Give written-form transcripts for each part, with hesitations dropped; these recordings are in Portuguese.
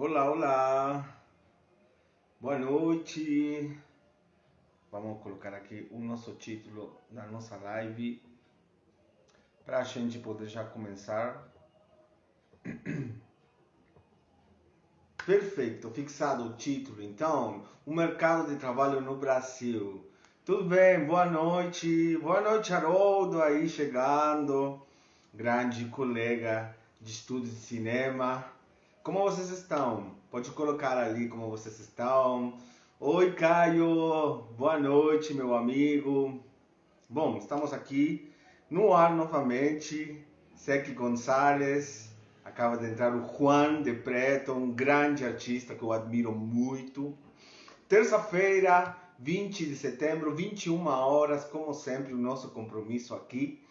Olá, olá, boa noite. Vamos colocar aqui o nosso título da nossa live para a gente poder já começar. Perfeito, fixado o título. Então, o mercado de trabalho no Brasil. Tudo bem? Boa noite, Haroldo aí chegando, grande colega de estudos de cinema. Como vocês estão? Pode colocar ali como vocês estão. Oi, Caio. Boa noite, meu amigo. Bom, estamos aqui no ar novamente. Sec Gonçalves. Acaba de entrar o Juan de Preto, um grande artista que eu admiro muito. Terça-feira, 20 de setembro, 21 horas, como sempre, o nosso compromisso aqui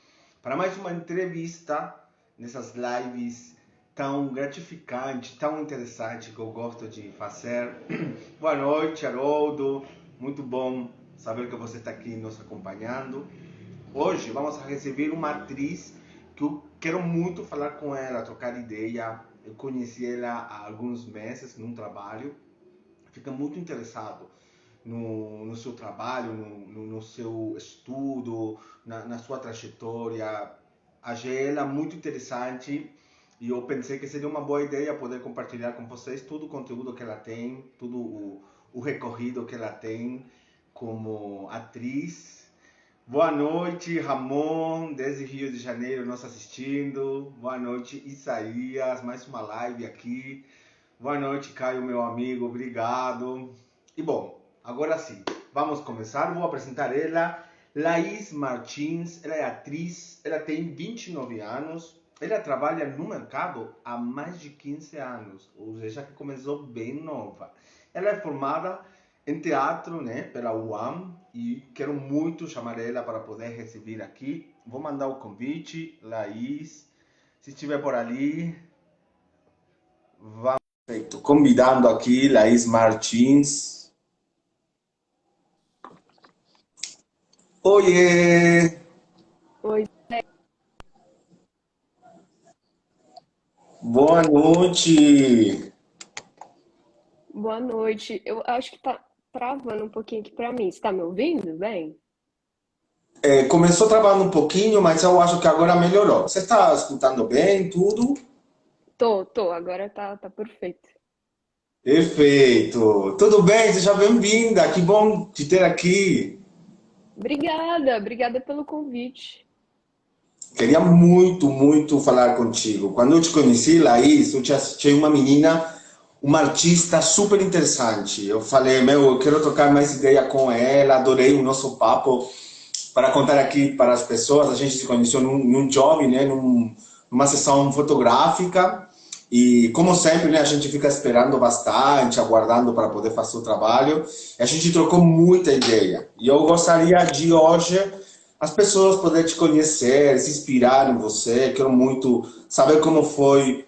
para mais uma entrevista nessas lives tão gratificante, tão interessante que eu gosto de fazer. Boa noite, Haroldo. Muito bom saber que você está aqui nos acompanhando. Hoje vamos receber uma atriz que eu quero muito falar com ela, trocar ideia. Eu conheci ela há alguns meses num trabalho. Fico muito interessado no seu trabalho, no seu estudo, na sua trajetória. Achei ela muito interessante e eu pensei que seria uma boa ideia poder compartilhar com vocês todo o conteúdo que ela tem, todo o recorrido que ela tem como atriz. Boa noite, Ramon, desde Rio de Janeiro, nos assistindo. Boa noite, Isaías, mais uma live aqui. Boa noite, Caio, meu amigo, obrigado. E bom, agora sim, vamos começar. Vou apresentar ela, Laís Martins. Ela é atriz, ela tem 29 anos. Ela trabalha no mercado há mais de 15 anos, ou seja, que começou bem nova. Ela é formada em teatro, né, pela UAM, e quero muito chamar ela para poder receber aqui. Vou mandar o convite, Laís, se estiver por ali, vá. Perfeito. Convidando aqui Laís Martins. Oiê! Oi, Boa noite! boa noite. Eu acho que tá travando um pouquinho aqui pra mim. Você tá me ouvindo bem? Começou travando um pouquinho, mas eu acho que agora melhorou. Você está escutando bem tudo? Tô, agora tá perfeito. Perfeito! Tudo bem? Seja bem-vinda! Que bom te ter aqui! Obrigada pelo convite. Queria muito, muito falar contigo. Quando eu te conheci, Laís, eu te achei uma menina, uma artista super interessante. Eu falei, meu, eu quero trocar mais ideia com ela, adorei o nosso papo. Para contar aqui para as pessoas, a gente se conheceu num job, né, numa sessão fotográfica, e como sempre, né, a gente fica esperando bastante, aguardando para poder fazer o trabalho. E a gente trocou muita ideia. E eu gostaria de hoje as pessoas poderem te conhecer, se inspirar em você. Quero muito saber como foi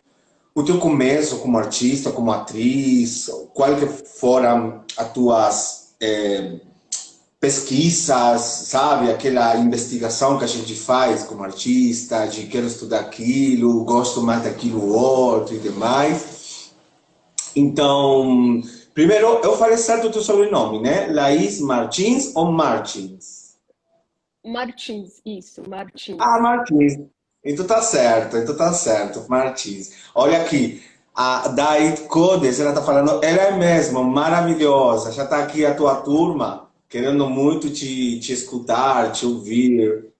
o teu começo como artista, como atriz, quais que foram as tuas pesquisas, sabe? Aquela investigação que a gente faz como artista, de quero estudar aquilo, gosto mais daquilo outro e demais. Então, primeiro, eu falei certo o teu sobrenome, né? Laís Martins ou Martins? Martins, isso, Ah, Martins. Martins. Então tá certo, Martins. Olha aqui, a Daid Codes, ela tá falando, ela é mesmo maravilhosa, já tá aqui a tua turma, querendo muito te escutar, te ouvir.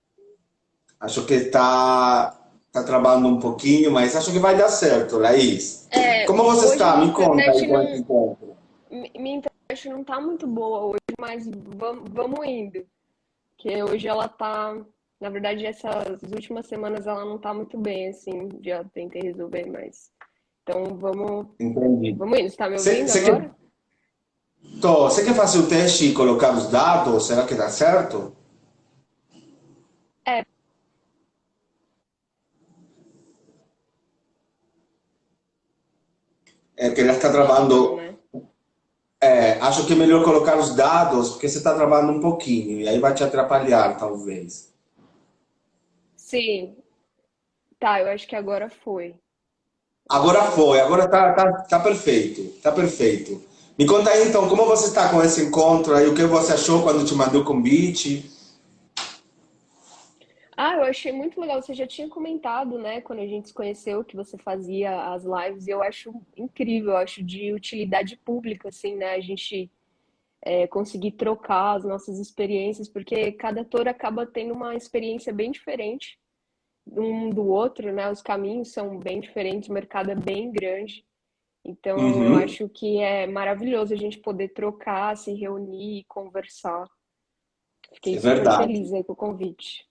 Acho que tá trabalhando um pouquinho, mas acho que vai dar certo, Laís. Como você Hoje está? Me conta aí quanto encontro. minha internet não tá muito boa hoje, mas vamos indo. Que hoje ela tá, na verdade, essas últimas semanas ela não tá muito bem, assim, já tentei resolver, mas então Entendi. vamos indo. Você tá me ouvindo Você quer, agora? você quer fazer o teste e colocar os dados? Será que dá certo? É, É que ela está possível, trabalhando. né? Acho que é melhor colocar os dados, porque você está trabalhando um pouquinho, e aí vai te atrapalhar, talvez. Sim, tá, eu acho que agora foi. Agora foi, agora tá perfeito, tá perfeito. Me conta aí então, como você está com esse encontro aí, o que você achou quando te mandou o convite? Ah, eu achei muito legal. Você já tinha comentado, né, quando a gente se conheceu, que você fazia as lives, e eu acho incrível, eu acho de utilidade pública, assim, né, a gente conseguir trocar as nossas experiências, porque cada ator acaba tendo uma experiência bem diferente um do outro, né, os caminhos são bem diferentes, o mercado é bem grande, então eu Uhum, acho que é maravilhoso a gente poder trocar, se reunir e conversar. Fiquei é super verdade. feliz aí com o convite.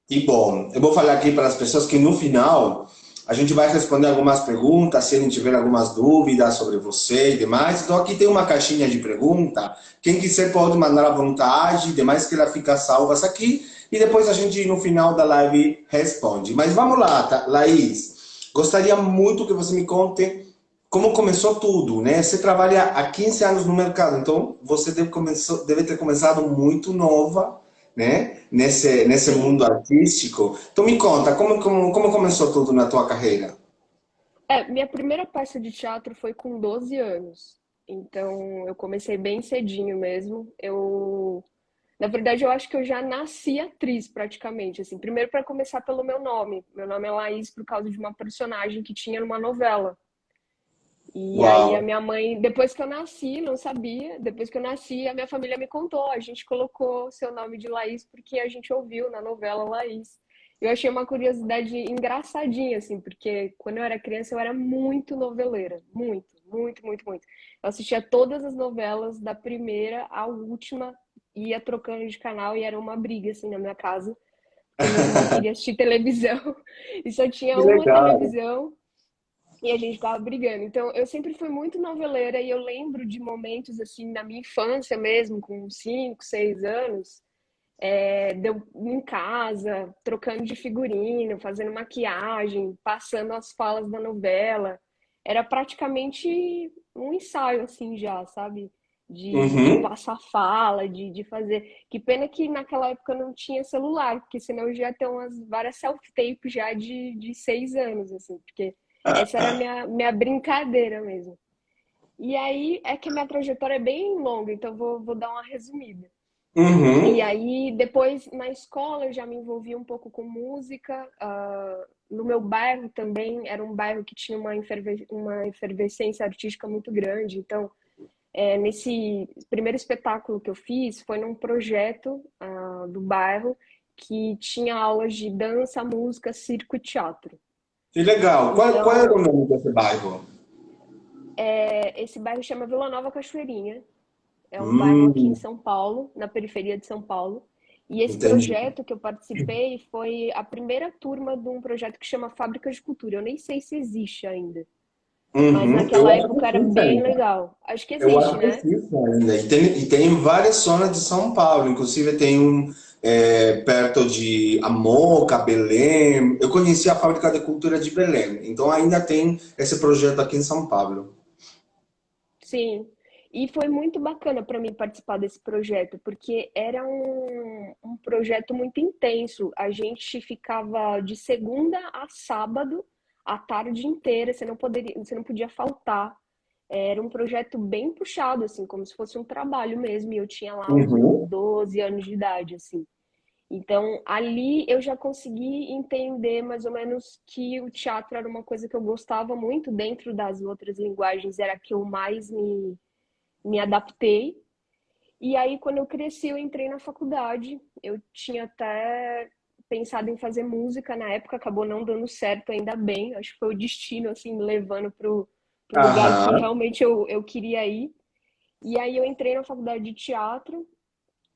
E bom, eu vou falar aqui para as pessoas que no final a gente vai responder algumas perguntas, se a gente tiver algumas dúvidas sobre você e demais. Então aqui tem uma caixinha de pergunta. Quem quiser pode mandar à vontade, demais que ela fica salvas aqui. E depois a gente no final da live responde. Mas vamos lá, tá? Laís. Gostaria muito que você me conte como começou tudo, né? Você trabalha há 15 anos no mercado, então você deve ter começado muito nova, né? Nesse Sim. mundo artístico. Então me conta, como começou tudo na tua carreira? Minha primeira peça de teatro foi com 12 anos. Então, eu comecei bem cedinho mesmo. Na verdade, eu acho que eu já nasci atriz praticamente, assim. Primeiro para começar pelo meu nome. Meu nome é Laís por causa de uma personagem que tinha numa novela. E aí a Uau! minha mãe, depois que eu nasci, não sabia, depois que eu nasci, a minha família me contou, a gente colocou seu nome de Laís porque a gente ouviu na novela Laís. Eu achei uma curiosidade engraçadinha, assim, porque quando eu era criança eu era muito noveleira, muito, muito, muito, muito. Eu assistia todas as novelas, da primeira à última, ia trocando de canal e era uma briga, assim, na minha casa, porque meu irmão queria assistir televisão e só tinha Que uma legal! televisão e a gente ficava brigando. Então, eu sempre fui muito noveleira e eu lembro de momentos, assim, na minha infância mesmo, com 5, 6 anos, de eu em casa, trocando de figurino, fazendo maquiagem, passando as falas da novela. Era praticamente um ensaio, assim, já, sabe? De Uhum. passar fala, de fazer. Que pena que naquela época não tinha celular, porque senão eu já ia ter umas várias self-tape já de 6 anos, assim, porque essa era a minha brincadeira mesmo. E aí é que a minha trajetória é bem longa, então vou dar uma resumida. E Uhum. aí, depois, na escola, eu já me envolvi um pouco com música. No meu bairro também, era um bairro que tinha uma efervescência artística muito grande. Então, nesse primeiro espetáculo que eu fiz, foi num projeto do bairro que tinha aulas de dança, música, circo e teatro. Que legal! Qual era o Então, nome desse bairro? esse bairro chama Vila Nova Cachoeirinha. É um bairro aqui em Hum, São Paulo, na periferia de São Paulo. E esse entendi. projeto que eu participei foi a primeira turma de um projeto que chama Fábrica de Cultura. Eu nem sei se existe ainda, mas Uhum. Eu naquela acho que época era existe bem ainda. legal. Acho que Eu existe, acho que né? existe ainda. E tem em várias zonas de São Paulo. Inclusive tem um perto de Amoca, Belém. Eu conheci a Fábrica de Cultura de Belém. Então ainda tem esse projeto aqui em São Paulo. Sim. E foi muito bacana para mim participar desse projeto, porque era um projeto muito intenso. A gente ficava de segunda a sábado, a tarde inteira, você não podia faltar. Era um projeto bem puxado, assim, como se fosse um trabalho mesmo, e eu tinha lá os meus Uhum. 12 anos de idade, assim. Então, ali eu já consegui entender mais ou menos que o teatro era uma coisa que eu gostava muito, dentro das outras linguagens, era a que eu mais me adaptei. E aí, quando eu cresci, eu entrei na faculdade, eu tinha até pensado em fazer música na época, acabou não dando certo, ainda bem, acho que foi o destino, assim, me levando pro lugar que Aham. realmente eu queria ir. E aí eu entrei na faculdade de teatro,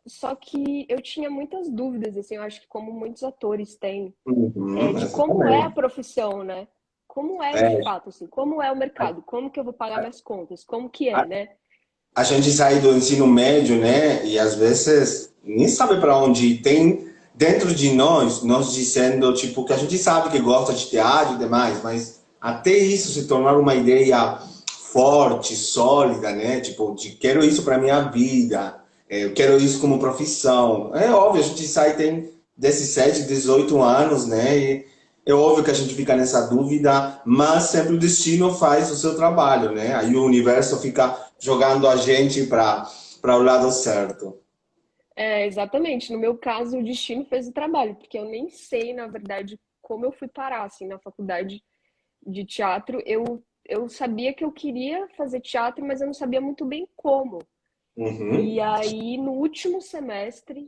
só que eu tinha muitas dúvidas, assim, eu acho que como muitos atores têm, Uhum. de como é a Exatamente. profissão, né? Como é de É, fato, assim, como é o mercado, como que eu vou pagar minhas contas, como que é, né? a gente sai do ensino médio, né? E às vezes nem sabe para onde ir. Tem dentro de nós dizendo, tipo, que a gente sabe que gosta de teatro e demais, mas até isso se tornar uma ideia forte, sólida, né? Tipo, de quero isso para minha vida, eu quero isso como profissão. É óbvio, a gente sai, tem 17, 18 anos, né? É óbvio que a gente fica nessa dúvida, mas sempre o destino faz o seu trabalho, né? Aí o universo fica jogando a gente para o lado certo. É, exatamente. No meu caso, o destino fez o trabalho, porque eu nem sei, na verdade, como eu fui parar, assim, na faculdade de teatro. Eu sabia que eu queria fazer teatro, mas eu não sabia muito bem como. E Uhum. aí, no último semestre,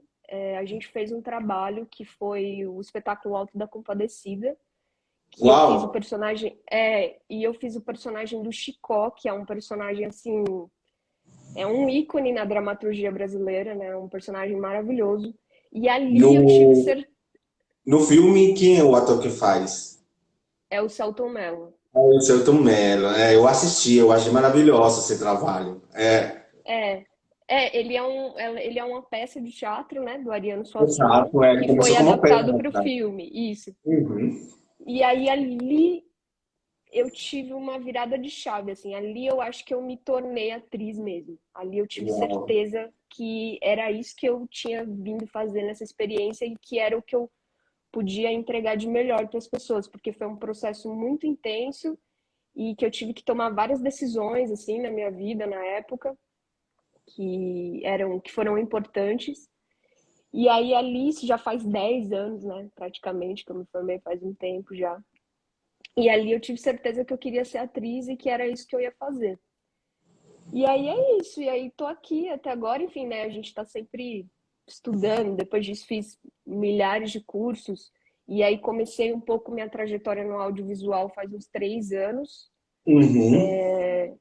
a gente fez um trabalho que foi o espetáculo Alto da Compadecida, que eu Uau! fiz o personagem, e eu fiz o personagem do Chicó, que é um personagem assim, é um ícone na dramaturgia brasileira, né? Um personagem maravilhoso. E ali eu tive No, ser no filme, quem é o ator que faz? é o Selton Mello. É o Selton Mello. É, eu assisti, eu achei maravilhoso esse trabalho. É, É, ele é uma peça de teatro, né, do Ariano Suassuna, exato, é, que começou foi como peça, adaptado na para o verdade. filme, isso. Uhum. E aí ali eu tive uma virada de chave, assim, ali eu acho que eu me tornei atriz mesmo. Ali eu tive Uau. certeza que era isso que eu tinha vindo fazer nessa experiência e que era o que eu podia entregar de melhor para as pessoas, porque foi um processo muito intenso e que eu tive que tomar várias decisões assim na minha vida na época que foram importantes. E aí ali isso já faz 10 anos, né, praticamente que eu me formei faz um tempo já. E ali eu tive certeza que eu queria ser atriz e que era isso que eu ia fazer. E aí é isso, e aí tô aqui até agora, enfim, né? A gente tá sempre estudando, depois disso fiz milhares de cursos, e aí comecei um pouco minha trajetória no audiovisual faz uns 3 anos, Uhum.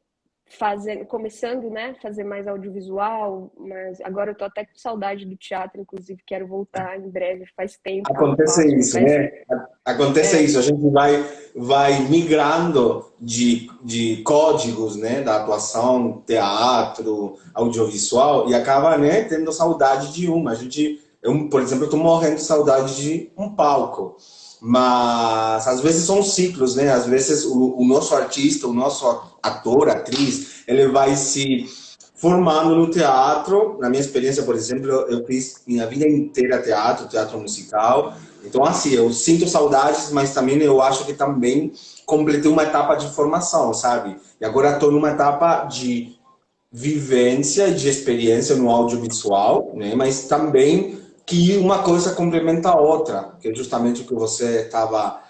fazendo, começando, né, fazer mais audiovisual, mas agora eu tô até com saudade do teatro, inclusive quero voltar em breve, faz tempo que eu não Acontece faço, isso, confesso. né? Acontece É, isso, a gente vai migrando de códigos, né, da atuação, teatro, audiovisual, e acaba, né, tendo saudade de uma. Eu, por exemplo, estou morrendo de saudade de um palco. Mas às vezes são ciclos, né? Às vezes o nosso artista, o nosso ator, atriz, ele vai se formando no teatro. Na minha experiência, por exemplo, eu fiz minha vida inteira teatro, teatro musical. Então, assim, eu sinto saudades, mas também eu acho que também completei uma etapa de formação, sabe? E agora estou numa etapa de vivência, de experiência no audiovisual, né? Mas também que uma coisa complementa a outra, que é justamente o que você estava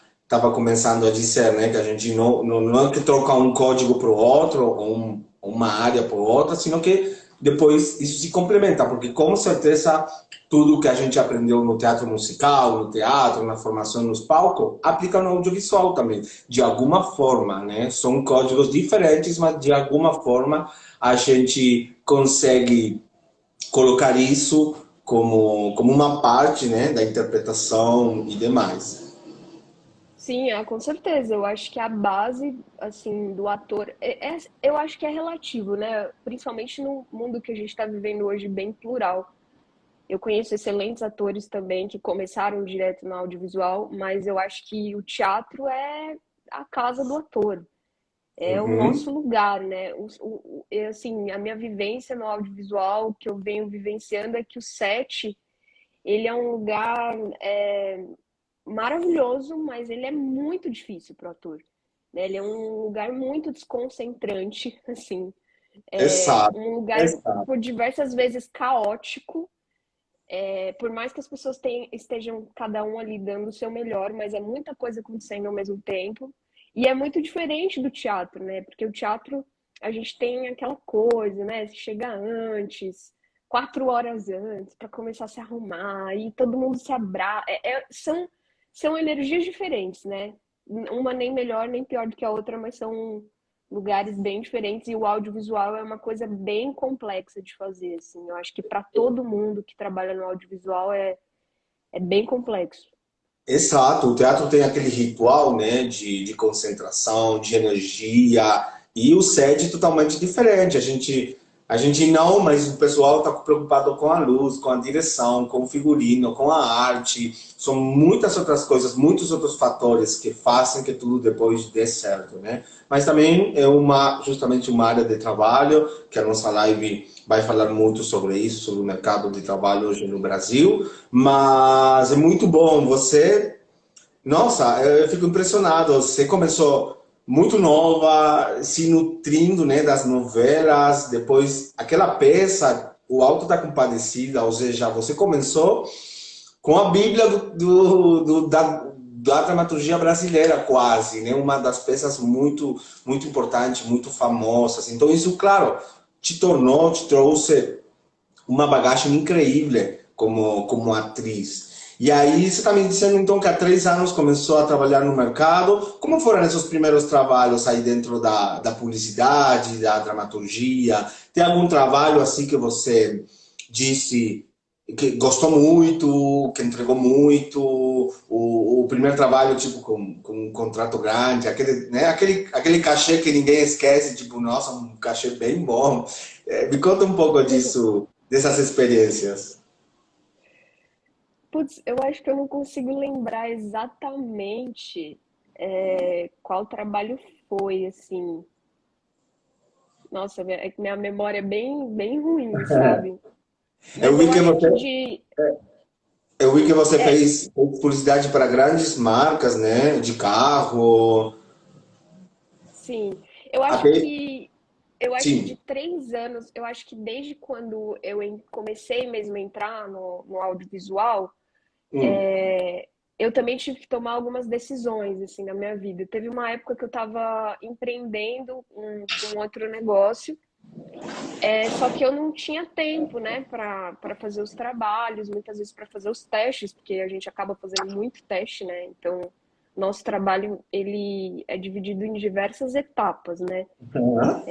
começando a dizer, né? Que a gente não é que troca um código para o outro, ou uma área para outra, sino que depois isso se complementa, porque com certeza tudo que a gente aprendeu no teatro musical, no teatro, na formação nos palcos, aplica no audiovisual também, de alguma forma, né? São códigos diferentes, mas de alguma forma a gente consegue colocar isso como uma parte, né, da interpretação e demais. sim, com certeza. Eu acho que a base, assim, do ator, eu acho que é relativo, né? Principalmente no mundo que a gente está vivendo hoje, bem plural. Eu conheço excelentes atores também que começaram direto no audiovisual, mas eu acho que o teatro é a casa do ator, é o Uhum. nosso lugar, né? Assim, a minha vivência no audiovisual que eu venho vivenciando é que o set, ele é um lugar maravilhoso, mas ele é muito difícil para o ator, né? Ele é um lugar muito desconcentrante, assim, Exato, um lugar exato. por diversas vezes caótico. Por mais que as pessoas estejam cada um ali dando o seu melhor, mas é muita coisa acontecendo ao mesmo tempo. E é muito diferente do teatro, né? Porque o teatro a gente tem aquela coisa, né? Você chega antes, 4 horas antes, para começar a se arrumar, e todo mundo se abraça. São energias diferentes, né? Uma nem melhor nem pior do que a outra, mas são lugares bem diferentes e o audiovisual é uma coisa bem complexa de fazer, assim. Eu acho que para todo mundo que trabalha no audiovisual é bem complexo. Exato, o teatro tem aquele ritual, né, de concentração, de energia, e o set é totalmente diferente. A gente não, mas o pessoal está preocupado com a luz, com a direção, com o figurino, com a arte. São muitas outras coisas, muitos outros fatores que fazem que tudo depois dê certo, né? Mas também é justamente uma área de trabalho, que a nossa live vai falar muito sobre isso, sobre o mercado de trabalho hoje no Brasil, mas é muito bom. Você Nossa, eu fico impressionado. Você começou muito nova, se nutrindo, né, das novelas, depois aquela peça, O Alto da Compadecida, ou seja, você começou com a Bíblia da dramaturgia brasileira, quase, né? Uma das peças muito importantes, muito famosas. Então, isso, claro, te trouxe uma bagagem incrível como atriz. E aí você está me dizendo então que há 3 anos começou a trabalhar no mercado. Como foram esses primeiros trabalhos aí dentro da publicidade, da dramaturgia? Tem algum trabalho assim que você disse que gostou muito, que entregou muito? O primeiro trabalho, tipo, com um contrato grande, aquele, né, aquele cachê que ninguém esquece, tipo, nossa, um cachê bem bom. Me conta um pouco disso, dessas experiências. Putz, eu acho que eu não consigo lembrar exatamente qual trabalho foi, assim. Nossa, minha memória é bem ruim, sabe? Eu Mas vi eu que acho você, que de. eu vi que você É, fez publicidade para grandes marcas, né? De carro. sim. Eu acho Até, que. Eu acho que de sim. 3 anos, eu acho que desde quando comecei mesmo a entrar no audiovisual, Hum. eu também tive que tomar algumas decisões assim na minha vida. Teve uma época que eu estava empreendendo com outro negócio, só que eu não tinha tempo, né, para fazer os trabalhos, muitas vezes para fazer os testes, porque a gente acaba fazendo muito teste, né? Então, nosso trabalho ele é dividido em diversas etapas, né? Aham.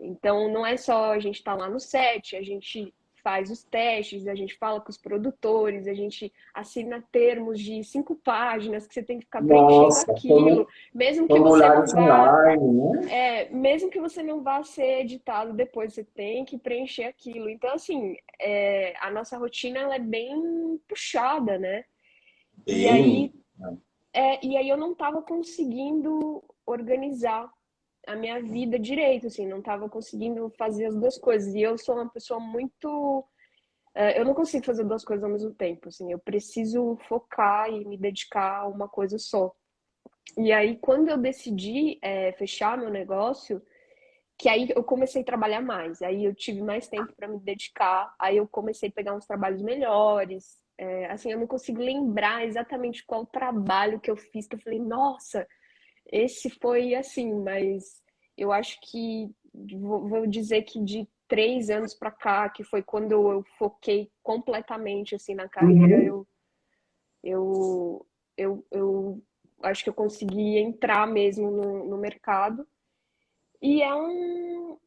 Então, não é só a gente estar lá no set, a gente faz os testes, a gente fala com os produtores, a gente assina termos de 5 páginas que você tem que ficar preenchendo Nossa, aquilo, mesmo que você não formulários vá, online, né? mesmo que você não vá ser editado depois, você tem que preencher aquilo. Então, assim, a nossa rotina ela é bem puxada, né? E Bem. aí, e aí eu não estava conseguindo organizar a minha vida direito, assim, não estava conseguindo fazer as duas coisas. E eu sou uma pessoa muito. Eu não consigo fazer duas coisas ao mesmo tempo, assim, eu preciso focar e me dedicar a uma coisa só. E aí, quando eu decidi fechar meu negócio, que aí eu comecei a trabalhar mais, aí eu tive mais tempo para me dedicar, aí eu comecei a pegar uns trabalhos melhores. Assim, eu não consigo lembrar exatamente qual trabalho que eu fiz, que eu falei, nossa, esse foi assim, mas eu acho que vou dizer que de 3 anos para cá, que foi quando eu foquei completamente assim na carreira, Uhum. eu acho que eu consegui entrar mesmo no mercado. E é um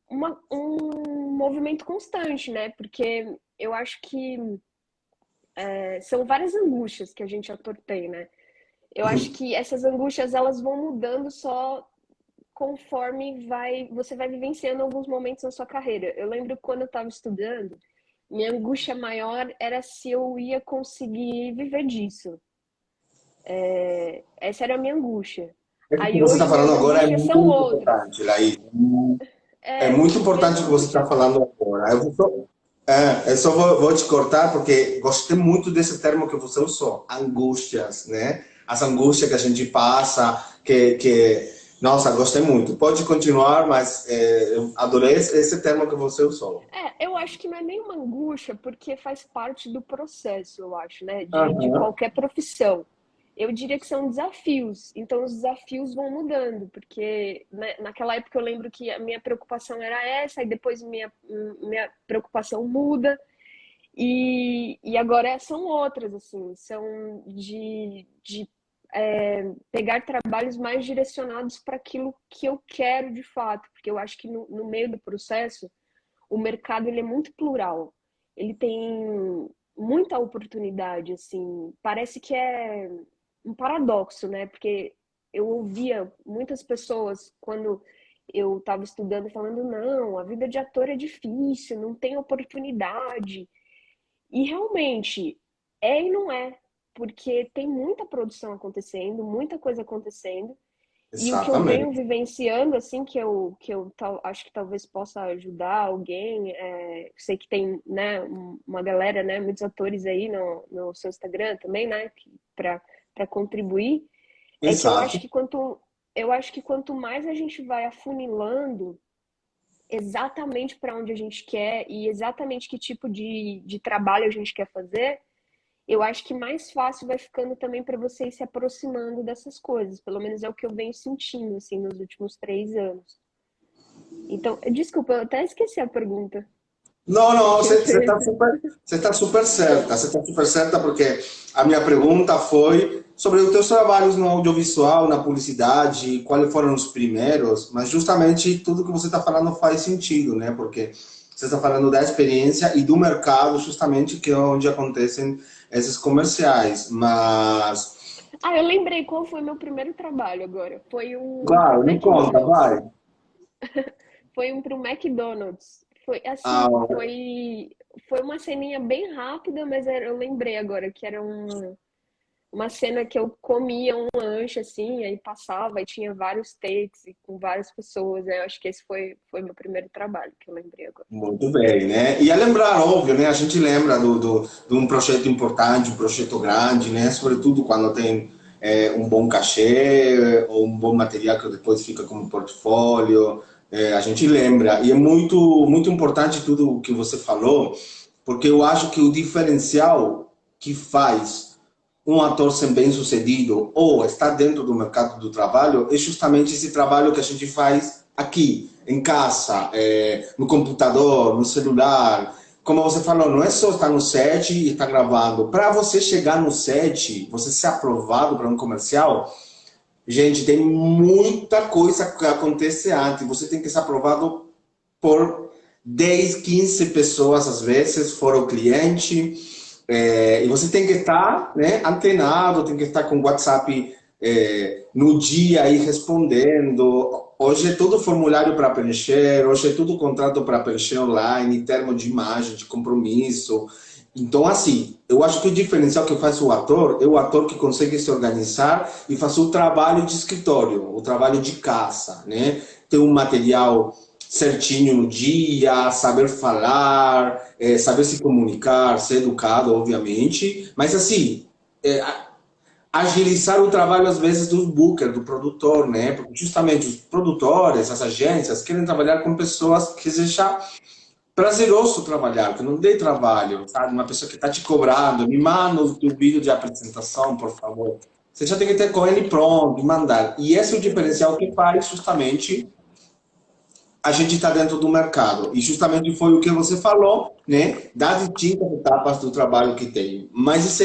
movimento constante, né? Porque eu acho que são várias angústias que a gente ator tem, né? Eu acho que essas angústias elas vão mudando só conforme você vai vivenciando alguns momentos na sua carreira. Eu lembro quando eu estava estudando, minha angústia maior era se eu ia conseguir viver disso. Essa era a minha angústia. O que Aí você está hoje falando minhas agora é angústias são muito outras. importante, Laís. É muito Minhas importante o que você está angústias. falando agora. Eu só vou te cortar porque gostei muito desse termo que você usou, angústias, né? As angústias que a gente passa, nossa, gostei muito. Pode continuar, mas eu adorei esse termo que você usou. Eu acho que não é nenhuma angústia, porque faz parte do processo, eu acho, né? De Aham. qualquer profissão. Eu diria que são desafios, então os desafios vão mudando, porque né, naquela época eu lembro que a minha preocupação era essa, e depois minha preocupação muda, e agora são outras, assim, são de pegar trabalhos mais direcionados para aquilo que eu quero de fato, porque eu acho que no meio do processo o mercado ele é muito plural. Ele tem muita oportunidade, assim. Parece que é um paradoxo, né? Porque eu ouvia muitas pessoas quando eu estava estudando falando, não, a vida de ator é difícil, não tem oportunidade. E realmente é e não é, porque tem muita produção acontecendo, muita coisa acontecendo, e o que eu venho Exatamente. vivenciando, assim, acho que talvez possa ajudar alguém, sei que tem, né, uma galera, né, muitos atores aí no seu Instagram também, né, para para contribuir, é que Exato. eu acho que quanto mais a gente vai afunilando exatamente para onde a gente quer e exatamente que tipo de trabalho a gente quer fazer, eu acho que mais fácil vai ficando também para você ir se aproximando dessas coisas. Pelo menos é o que eu venho sentindo, assim, nos últimos 3 anos. Então, desculpa, eu até esqueci a pergunta Não, que você não, tinha feito. você tá super certa. Você está super certa porque a minha pergunta foi sobre os teus trabalhos no audiovisual, na publicidade, quais foram os primeiros, mas justamente tudo que você está falando faz sentido, né? Porque você está falando da experiência e do mercado, justamente que é onde acontecem esses comerciais. Mas, Ah, eu lembrei qual foi meu primeiro trabalho agora. Foi um claro, me conta, vai. McDonald's. Foi um para o McDonald's. Foi Ah, assim, foi uma ceninha bem rápida, mas eu lembrei agora que era uma cena que eu comia um lanche assim, aí passava e tinha vários takes e com várias pessoas. Eu acho que esse foi meu primeiro trabalho que eu lembrei agora. muito bem, né? E a lembrar, óbvio, né? A gente lembra de um projeto importante, um projeto grande, né? Sobretudo quando tem um bom cachê ou um bom material que depois fica como portfólio. A gente lembra. E é muito importante tudo o que você falou, porque eu acho que o diferencial que faz um ator ser bem-sucedido ou estar dentro do mercado do trabalho é justamente esse trabalho que a gente faz aqui, em casa, no computador, no celular. Como você falou, não é só estar no set e estar gravando. Para você chegar no set, você ser aprovado para um comercial, gente, tem muita coisa que acontece antes. Você tem que ser aprovado por 10, 15 pessoas, às vezes, fora o cliente. E você tem que estar, né, antenado, tem que estar com o WhatsApp no dia aí respondendo. Hoje é tudo formulário para preencher, hoje é tudo contrato para preencher online, termo de imagem, de compromisso. Então, assim, eu acho que o diferencial que faz o ator é o ator que consegue se organizar e fazer o trabalho de escritório, o trabalho de casa, né? Ter um material certinho no dia, saber falar, saber se comunicar, ser educado, obviamente, mas assim, é, agilizar o trabalho às vezes do booker, do produtor, né? Porque justamente os produtores, as agências querem trabalhar com pessoas que seja prazeroso trabalhar, que não dê trabalho, sabe? Uma pessoa que está te cobrando, me manda o teu vídeo de apresentação, por favor. Você já tem que ter com ele pronto, mandar. E esse é o diferencial que faz justamente a gente está dentro do mercado. E justamente foi o que você falou, né? Das distintas etapas do trabalho que tem. Mas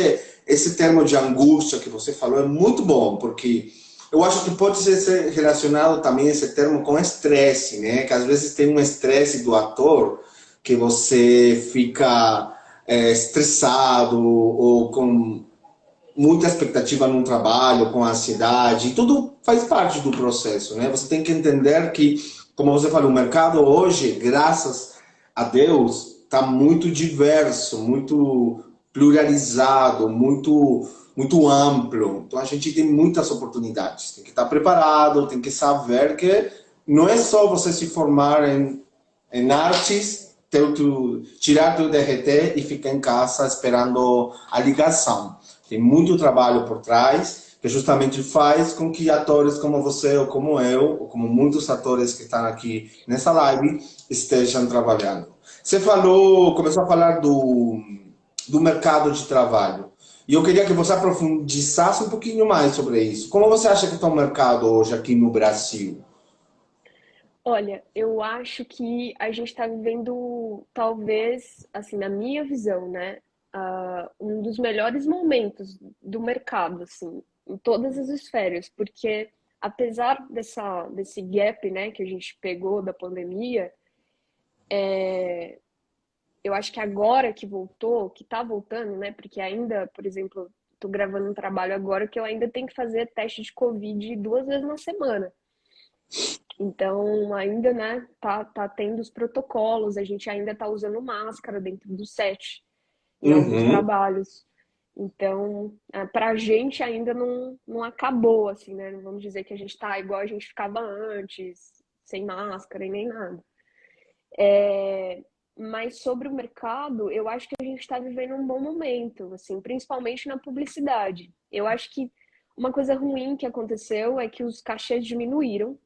esse termo de angústia que você falou é muito bom, porque eu acho que pode ser relacionado também esse termo com estresse, né? Que às vezes tem um estresse do ator que você fica estressado ou com muita expectativa no trabalho, com ansiedade, e tudo faz parte do processo, né? Você tem que entender que, como você falou, o mercado hoje, graças a Deus, está muito diverso, muito pluralizado, muito amplo. Então a gente tem muitas oportunidades. Tem que estar preparado, tem que saber que não é só você se formar em artes, tirar teu DRT e ficar em casa esperando a ligação. Tem muito trabalho por trás, que justamente faz com que atores como você ou como eu, ou como muitos atores que estão aqui nessa live, estejam trabalhando. Você falou, começou a falar do mercado de trabalho. E eu queria que você aprofundizasse um pouquinho mais sobre isso. Como você acha que está o mercado hoje aqui no Brasil? Olha, eu acho que a gente está vivendo, talvez, assim, na minha visão, né, um dos melhores momentos do mercado, assim, em todas as esferas, porque apesar desse gap, né, que a gente pegou da pandemia, eu acho que agora que voltou, que tá voltando, né, porque ainda, por exemplo, tô gravando um trabalho agora que eu ainda tenho que fazer teste de Covid 2 vezes na semana. Então, ainda, né, tá tendo os protocolos, a gente ainda tá usando máscara dentro do set, em alguns Uhum. trabalhos. Então, pra gente ainda não acabou, assim, né? Não vamos dizer que a gente tá igual a gente ficava antes, sem máscara e nem nada. Mas sobre o mercado, eu acho que a gente está vivendo um bom momento, assim, principalmente na publicidade. Eu acho que Uma coisa ruim que aconteceu é que os cachês diminuíram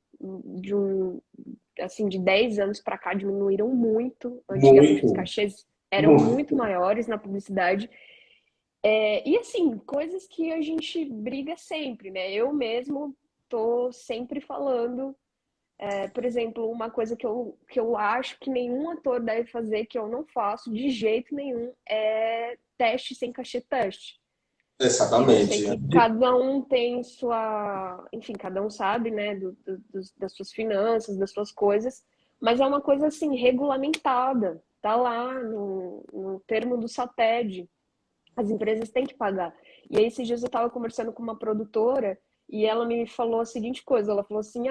assim, de 10 anos para cá diminuíram muito. Antigamente os Muito, cachês eram muito muito. maiores na publicidade. E assim, coisas que a gente briga sempre, né? Eu mesmo tô sempre falando, por exemplo, uma coisa que eu acho que nenhum ator deve fazer, que eu não faço de jeito nenhum, é teste sem cachê teste. Eu sei Exatamente. que cada um tem sua, enfim, cada um sabe, né, das suas finanças, das suas coisas, mas é uma coisa assim, regulamentada, tá lá no termo do SATED, as empresas têm que pagar. E aí, esses dias eu estava conversando com uma produtora e ela me falou a seguinte coisa, ela falou assim,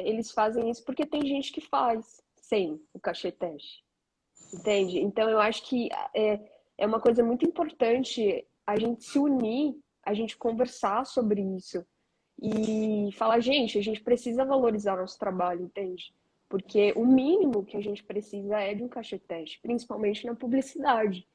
eles fazem isso porque tem gente que faz sem o cachê teste. Entende? Então, eu acho que é uma coisa muito importante a gente se unir, a gente conversar sobre isso e falar, gente, a gente precisa valorizar nosso trabalho, entende? Porque o mínimo que a gente precisa é de um cachê teste, principalmente na publicidade.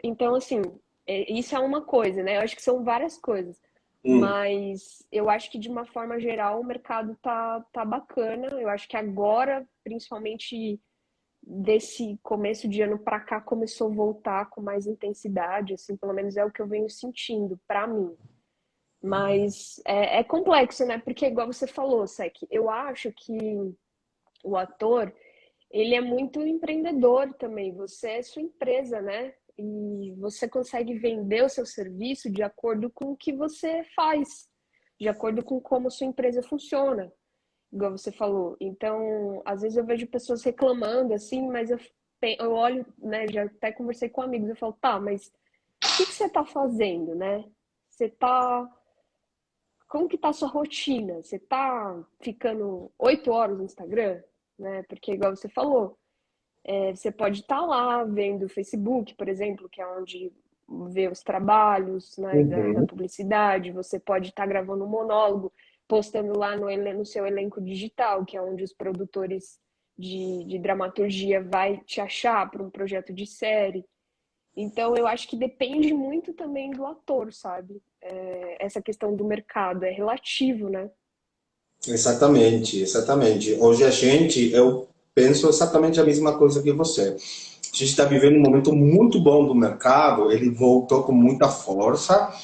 Então assim, isso é uma coisa, né? Eu acho que são várias coisas, Hum. mas eu acho que de uma forma geral o mercado tá bacana. Eu acho que agora, principalmente desse começo de ano para cá, começou a voltar com mais intensidade, assim, pelo menos é o que eu venho sentindo para mim. Mas é complexo, né? Porque igual você falou, Sec, eu acho que o ator ele é muito empreendedor também. Você é sua empresa, né? E você consegue vender o seu serviço de acordo com o que você faz, de acordo com como sua empresa funciona, igual você falou. Então, às vezes eu vejo pessoas reclamando assim, mas eu olho, né? Já até conversei com amigos, eu falo, tá, mas o que você está fazendo, né? Você tá. Como que tá a sua rotina? Você tá ficando 8 horas no Instagram? Né? Porque, igual você falou, você pode estar lá vendo o Facebook, por exemplo, que é onde vê os trabalhos, né, da Uhum. publicidade. Você pode estar gravando um monólogo, postando lá no seu elenco digital, que é onde os produtores de dramaturgia vai te achar para um projeto de série. Então, eu acho que depende muito também do ator, sabe? Essa questão do mercado é relativo, né? Exatamente, exatamente. Hoje eu penso exatamente a mesma coisa que você. A gente está vivendo um momento muito bom do mercado, ele voltou com muita força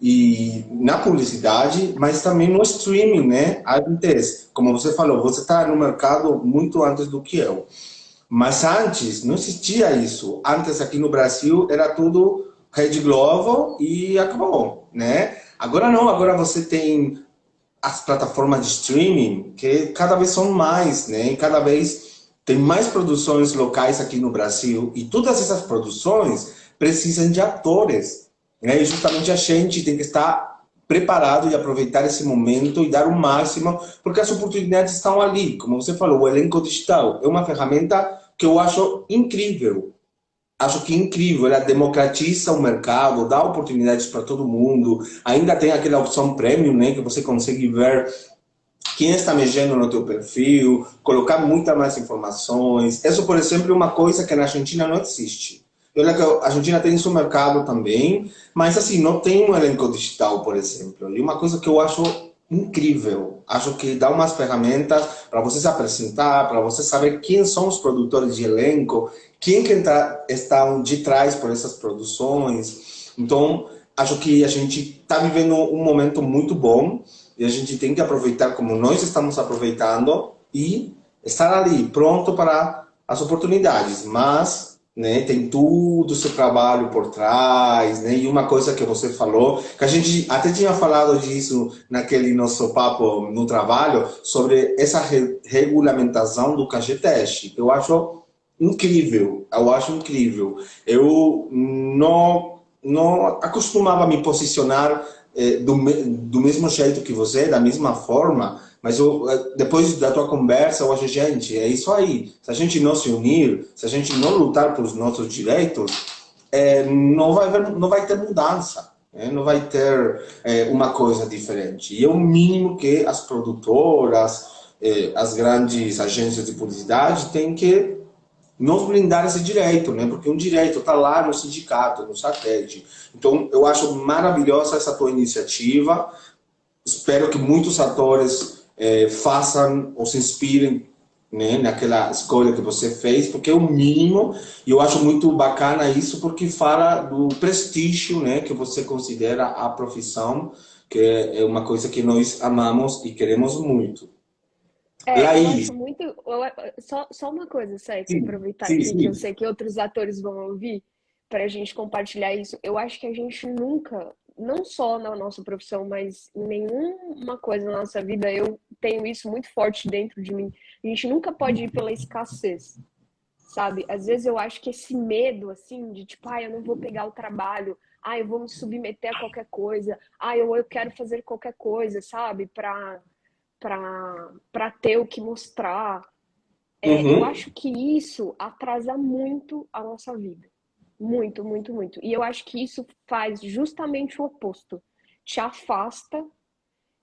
e na publicidade, mas também no streaming, né? Antes, como você falou, você está no mercado muito antes do que eu. Mas antes não existia isso. Antes aqui no Brasil era tudo Rede Globo e acabou, né? Agora não, agora você tem as plataformas de streaming, que cada vez são mais, né? E cada vez tem mais produções locais aqui no Brasil e todas essas produções precisam de atores, né? E justamente a gente tem que estar preparado e aproveitar esse momento e dar o máximo, porque as oportunidades estão ali. Como você falou, o elenco digital é uma ferramenta que eu acho incrível. Acho que é incrível, ela democratiza o mercado, dá oportunidades para todo mundo. Ainda tem aquela opção premium, né, que você consegue ver quem está mexendo no teu perfil, colocar muitas mais informações. Isso, por exemplo, é uma coisa que na Argentina não existe. Olha que a Argentina tem seu mercado também, mas assim, não tem um elenco digital, por exemplo. E uma coisa que eu acho incrível, acho que dá umas ferramentas para você se apresentar, para você saber quem são os produtores de elenco, quem que está de trás por essas produções. Então, acho que a gente está vivendo um momento muito bom e a gente tem que aproveitar como nós estamos aproveitando e estar ali pronto para as oportunidades. Mas, né, tem tudo o seu trabalho por trás, né? E uma coisa que você falou, que a gente até tinha falado disso naquele nosso papo no trabalho, sobre essa regulamentação do cachê teste. Eu acho incrível, eu acho incrível. Eu não acostumava me posicionar do mesmo jeito que você, da mesma forma, mas depois da tua conversa, eu acho, gente, é isso aí. Se a gente não se unir, se a gente não lutar pelos nossos direitos, não vai ter mudança. Né? Não vai ter uma coisa diferente. E é o mínimo que as produtoras, as grandes agências de publicidade têm que nos blindar esse direito, né? Porque um direito está lá no sindicato, no satélite. Então, eu acho maravilhosa essa tua iniciativa. Espero que muitos atores façam ou se inspirem, né, naquela escolha que você fez, porque é o mínimo, e eu acho muito bacana isso, porque fala do prestígio, né, que você considera a profissão, que é uma coisa que nós amamos e queremos muito. Eu Laís, acho muito. Só uma coisa, Sete, sim, aproveitar sim, aqui, que eu sim. sei que outros atores vão ouvir, para a gente compartilhar isso. Eu acho que a gente nunca, não só na nossa profissão, mas em nenhuma coisa na nossa vida, eu tenho isso muito forte dentro de mim. A gente nunca pode ir pela escassez, sabe? Às vezes eu acho que esse medo, assim, de tipo, eu não vou pegar o trabalho, eu vou me submeter a qualquer coisa, eu quero fazer qualquer coisa, sabe? Para ter o que mostrar. Eu Uhum. acho que isso atrasa muito a nossa vida. Muito, muito, muito. E eu acho que isso faz justamente o oposto. Te afasta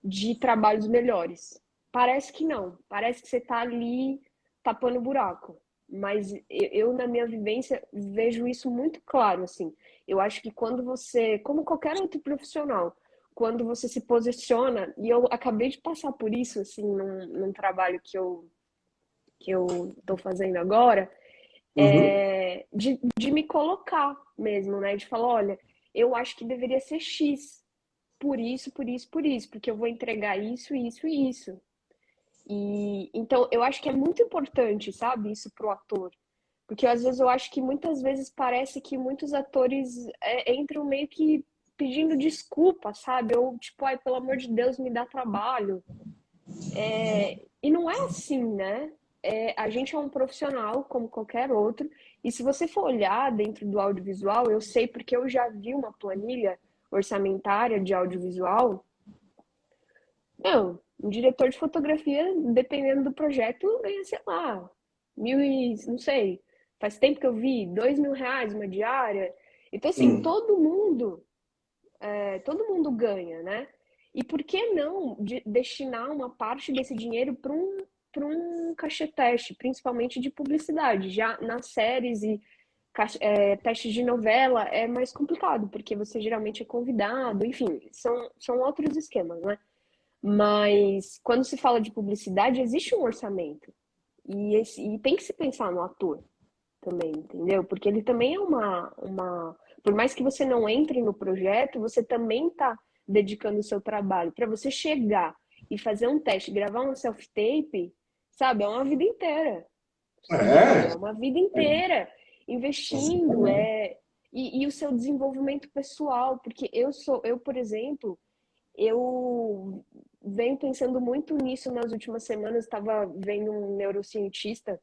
de trabalhos melhores. Parece que não. Parece que você está ali tapando buraco. Mas eu, na minha vivência, vejo isso muito claro, assim. Eu acho que quando você, como qualquer outro profissional, quando você se posiciona, e eu acabei de passar por isso, assim, num trabalho que eu estou fazendo agora, Uhum. de me colocar mesmo, né? De falar, olha, eu acho que deveria ser X, por isso, por isso, por isso, porque eu vou entregar isso, isso e isso. E então eu acho que é muito importante, sabe, isso pro ator. Porque às vezes eu acho que muitas vezes parece que muitos atores entram meio que pedindo desculpa, sabe? Ou tipo, ai, pelo amor de Deus, me dá trabalho. E não é assim, né? A gente é um profissional como qualquer outro. E se você for olhar dentro do audiovisual, eu sei porque eu já vi uma planilha orçamentária de audiovisual. Não, um diretor de fotografia, dependendo do projeto, ganha, sei lá, não sei, faz tempo que eu vi, R$ 2.000 uma diária. Então, assim, Hum. todo mundo ganha, né? E por que não destinar uma parte desse dinheiro para um cachê teste, principalmente de publicidade? Já nas séries e testes de novela é mais complicado, porque você geralmente é convidado, enfim, são outros esquemas, né? Mas quando se fala de publicidade, existe um orçamento. E tem que se pensar no ator também, entendeu? Porque ele também é uma. Por mais que você não entre no projeto, você também está dedicando o seu trabalho. Para você chegar e fazer um teste, gravar um self-tape, sabe? É uma vida inteira. Você entendeu? É, É uma vida inteira investindo. exatamente. E o seu desenvolvimento pessoal. Porque eu, por exemplo, eu venho pensando muito nisso nas últimas semanas. Estava vendo um neurocientista,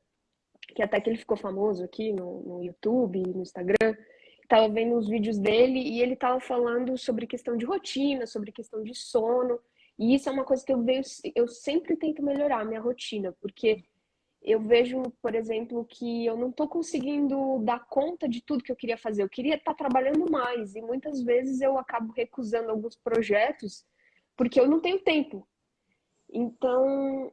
que até que ele ficou famoso aqui no YouTube, no Instagram. Estava vendo os vídeos dele e ele estava falando sobre questão de rotina, sobre questão de sono. E isso é uma coisa que eu sempre tento melhorar a minha rotina, porque eu vejo, por exemplo, que eu não estou conseguindo dar conta de tudo que eu queria fazer. Eu queria estar trabalhando mais e muitas vezes eu acabo recusando alguns projetos porque eu não tenho tempo. Então,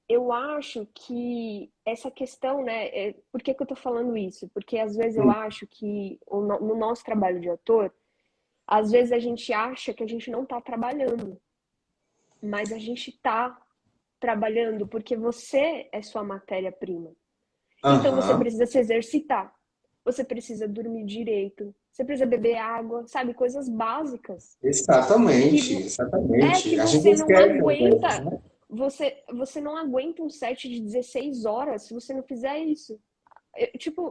eu acho que essa questão, né? Por que que eu tô falando isso? Porque às vezes eu Hum. acho que no nosso trabalho de ator, às vezes a gente acha que a gente não tá trabalhando, mas a gente tá trabalhando porque você é sua matéria-prima. Então você Aham. precisa se exercitar, você precisa dormir direito, você precisa beber água, sabe? Coisas básicas que, Exatamente, que exatamente. A gente você não esquece às vezes, aguenta. né? Você não aguenta um set de 16 horas se você não fizer isso.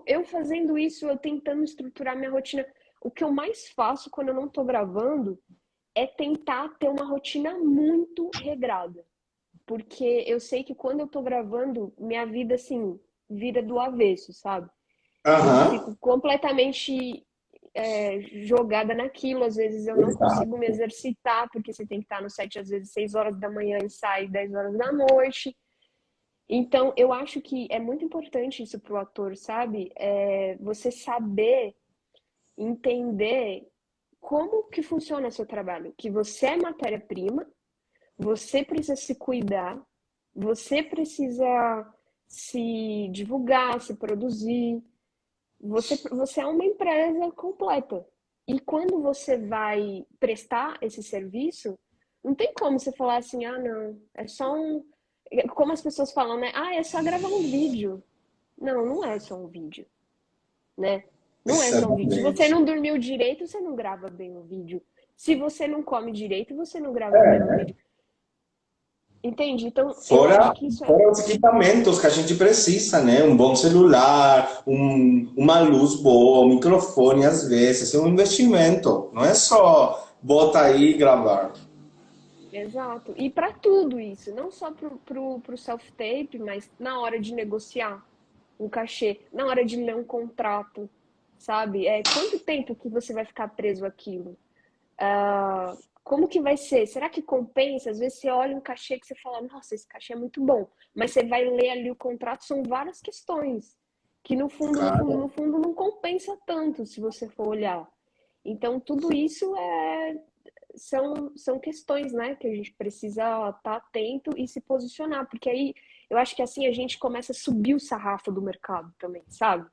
Eu fazendo isso, eu tentando estruturar minha rotina. O que eu mais faço quando eu não tô gravando é tentar ter uma rotina muito regrada. Porque eu sei que quando eu tô gravando, minha vida, assim, vira do avesso, sabe? Eu Aham. fico completamente jogada naquilo. Às vezes eu não consigo me Exato. exercitar, porque você tem que estar no set às vezes 6 horas da manhã e sai 10 horas da noite. Então, eu acho que é muito importante isso para o ator, sabe? Você saber entender como que funciona seu trabalho, que você é matéria-prima, você precisa se cuidar, você precisa se divulgar, se produzir. Você é uma empresa completa. E quando você vai prestar esse serviço, não tem como você falar assim, ah, não, é só um. Como as pessoas falam, né? Ah, é só gravar um vídeo. Não, não é só um vídeo, né? Não é só um vídeo. Se você Exatamente. não dormiu direito, você não grava bem o vídeo. Se você não come direito, você não grava bem o vídeo. Entende? Então, eu acho Fora, que isso é. fora os equipamentos que a gente precisa, né? Um bom celular, uma luz boa, um microfone, às vezes, é um investimento. Não é só bota aí e gravar. Exato. E para tudo isso, não só pro self-tape, mas na hora de negociar um cachê, na hora de ler um contrato, sabe? Quanto tempo que você vai ficar preso àquilo? Como que vai ser? Será que compensa? Às vezes você olha um cachê que você fala, nossa, esse cachê é muito bom, mas você vai ler ali o contrato, são várias questões que no fundo, no fundo, Cara, no fundo não compensa tanto se você for olhar. Então, tudo isso são questões, né, que a gente precisa estar atento e se posicionar, porque aí eu acho que assim a gente começa a subir o sarrafo do mercado também, sabe?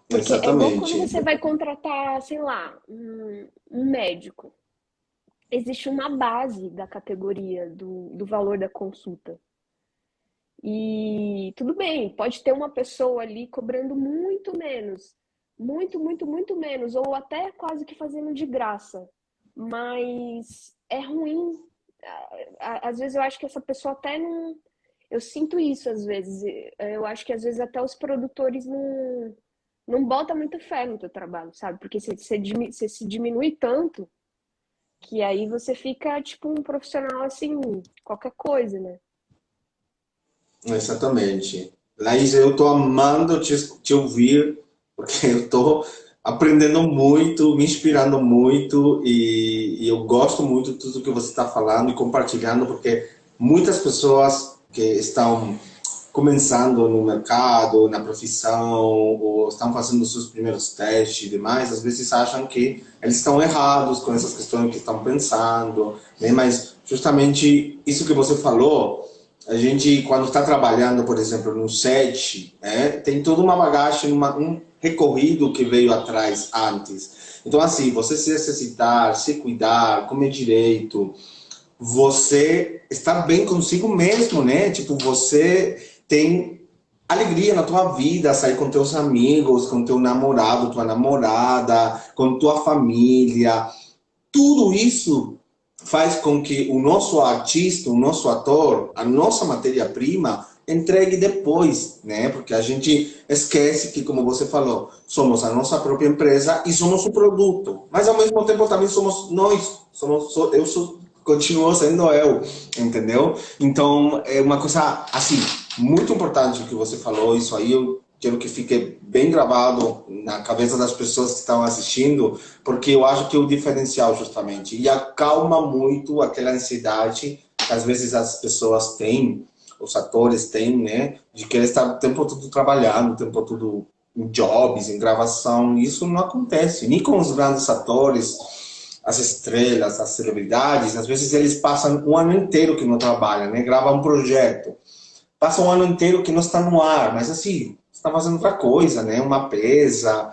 Porque é igual quando exatamente. você vai contratar, sei lá, um médico. Existe uma base da categoria do valor da consulta. E tudo bem, pode ter uma pessoa ali cobrando muito menos, muito, muito, muito menos, ou até quase que fazendo de graça. Mas é ruim. Às vezes eu acho que essa pessoa até não. Eu sinto isso às vezes. Eu acho que às vezes até os produtores não botam muita fé no teu trabalho, sabe? Porque você se diminui tanto que aí você fica tipo um profissional assim, qualquer coisa, né? Exatamente. Laís, eu estou amando te ouvir, porque eu estou aprendendo muito, me inspirando muito e eu gosto muito de tudo que você está falando e compartilhando, porque muitas pessoas que estão começando no mercado, na profissão, ou estão fazendo os seus primeiros testes e demais, às vezes acham que eles estão errados com essas questões que estão pensando, né? Mas justamente isso que você falou, a gente, quando está trabalhando, por exemplo, no set, né, tem toda uma bagagem, um recorrido que veio atrás antes. Então, assim, você se exercitar, se cuidar, comer direito, você está bem consigo mesmo, né? Tipo, você tem alegria na tua vida, sair com teus amigos, com teu namorado, tua namorada, com tua família. Tudo isso faz com que o nosso artista, o nosso ator, a nossa matéria-prima entregue depois, né? Porque a gente esquece que, como você falou, somos a nossa própria empresa e somos o produto. Mas ao mesmo tempo também somos nós, continuo sendo eu, entendeu? Então é uma coisa assim muito importante o que você falou. Isso aí eu quero que fique bem gravado na cabeça das pessoas que estão assistindo, porque eu acho que é o diferencial justamente e acalma muito aquela ansiedade que às vezes as pessoas têm, os atores têm, né, de querer estar o tempo todo trabalhando, o tempo todo em jobs, em gravação. Isso não acontece nem com os grandes atores, as estrelas, as celebridades. Às vezes eles passam um ano inteiro que não trabalham, né, gravam um projeto, passa um ano inteiro que não está no ar, mas assim, está fazendo outra coisa, né? Uma peça,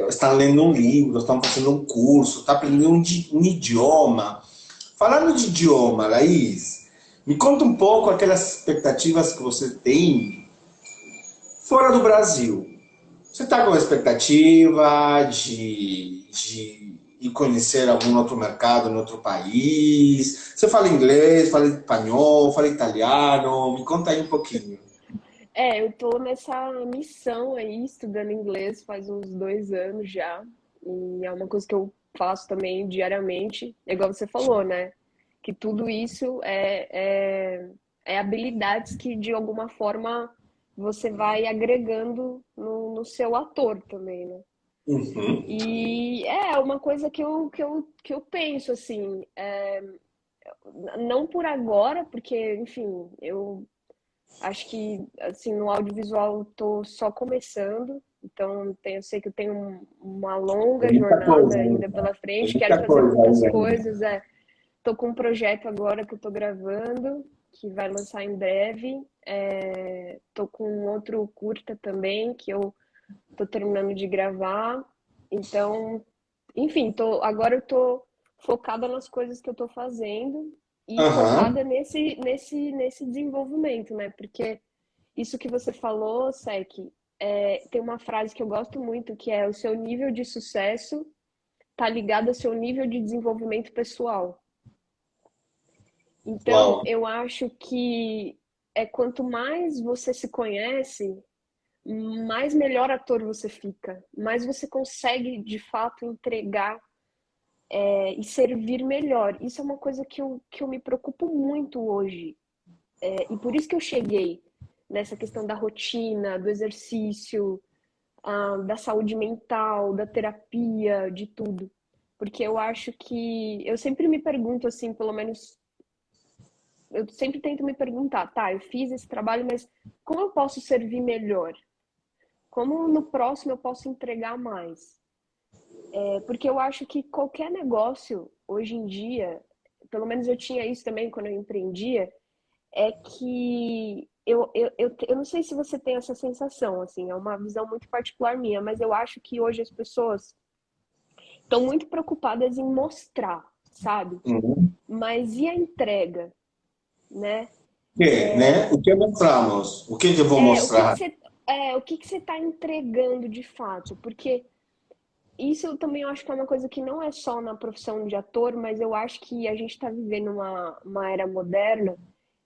está lendo um livro, estão fazendo um curso, está aprendendo um idioma. Falando de idioma, Laís, me conta um pouco aquelas expectativas que você tem fora do Brasil. Você está com a expectativa de ir conhecer algum outro mercado em outro país? Você fala inglês, fala espanhol, fala italiano? Me conta aí um pouquinho. Eu tô nessa missão aí, estudando inglês faz uns 2 anos já. E é uma coisa que eu faço também diariamente. É igual você falou, né? Que tudo isso é habilidades que, de alguma forma, você vai agregando no seu ator também, né? Uhum. E é uma coisa que eu penso, assim, não por agora, porque, enfim, eu acho que, assim, no audiovisual eu tô só começando, então eu sei que eu tenho uma Tem longa muita jornada coisa ainda ainda. pela Tem frente, quero muita fazer coisa muitas ainda. coisas. Tô com um projeto agora que eu tô gravando, que vai lançar em breve. Tô com um outro curta também, que eu tô terminando de gravar. Então, enfim, agora eu tô focada nas coisas que eu tô fazendo e Aham. focada nesse desenvolvimento, né? Porque isso que você falou, Sec, tem uma frase que eu gosto muito, que é: o seu nível de sucesso tá ligado ao seu nível de desenvolvimento pessoal. Então, Uau. eu acho que quanto mais você se conhece, mais melhor ator você fica, mais você consegue de fato entregar e servir melhor. Isso é uma coisa que eu me preocupo muito hoje. E por isso que eu cheguei nessa questão da rotina, do exercício, da saúde mental, da terapia, de tudo. Porque eu acho que eu sempre me pergunto assim, pelo menos eu sempre tento me perguntar, tá, eu fiz esse trabalho, mas como eu posso servir melhor? Como no próximo eu posso entregar mais? Porque eu acho que qualquer negócio, hoje em dia, pelo menos eu tinha isso também quando eu empreendia, é que eu não sei se você tem essa sensação, assim, é uma visão muito particular minha, mas eu acho que hoje as pessoas estão muito preocupadas em mostrar, sabe? Uhum. Mas e a entrega, né? Que, né? O que mostramos? O que eu vou O que que mostrar? você, o que que você está entregando de fato? Porque isso eu também acho que é uma coisa que não é só na profissão de ator, mas eu acho que a gente está vivendo uma era moderna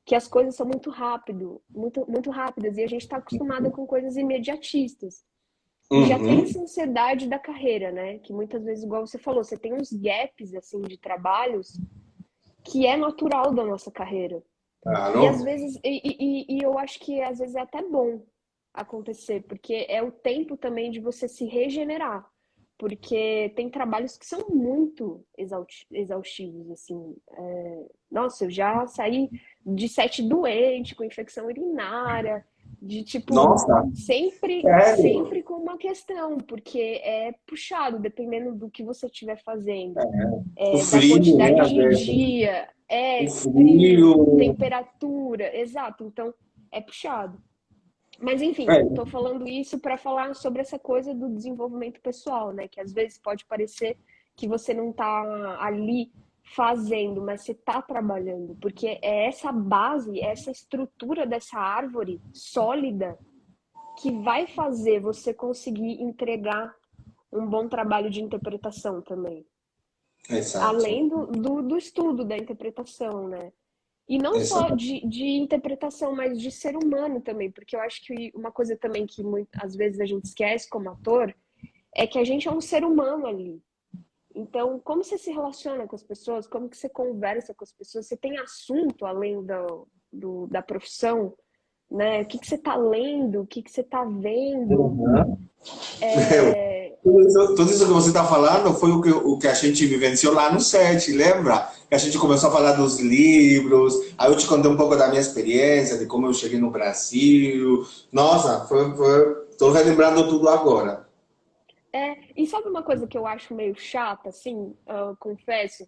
que as coisas são muito rápidas, e a gente está acostumada com coisas imediatistas. E já tem Uhum. essa ansiedade da carreira, né? Que muitas vezes, igual você falou, você tem uns gaps assim de trabalhos que é natural da nossa carreira. E às Claro. vezes, e eu acho que às vezes é até bom acontecer, porque é o tempo também de você se regenerar. Porque tem trabalhos que são muito exaustivos, assim. Nossa, eu já saí de set doente, com infecção urinária, de tipo, Nossa, sério? sempre com uma questão, porque é puxado, dependendo do que você estiver fazendo, O da frio, né? quantidade Às de vezes. dia, O frio, frio. temperatura, exato, então é puxado. Mas enfim, É, estou falando isso para falar sobre essa coisa do desenvolvimento pessoal, né? Que às vezes pode parecer que você não está ali fazendo, mas você está trabalhando, porque é essa base, essa estrutura dessa árvore sólida que vai fazer você conseguir entregar um bom trabalho de interpretação também. exato. Além do estudo da interpretação, né? E não só Exato. de interpretação, mas de ser humano também, porque eu acho que uma coisa também que às vezes a gente esquece como ator é que a gente é um ser humano ali. Então, como você se relaciona com as pessoas, como que você conversa com as pessoas, você tem assunto além da profissão, né? O que que você está lendo, o que que você está vendo. Uhum. Meu, É, tudo isso que você está falando foi o que a gente vivenciou lá no set, lembra? Que a gente começou a falar dos livros, aí eu te contei um pouco da minha experiência, de como eu cheguei no Brasil. Nossa, tô relembrando tudo agora. e sabe uma coisa que eu acho meio chata, assim, eu confesso?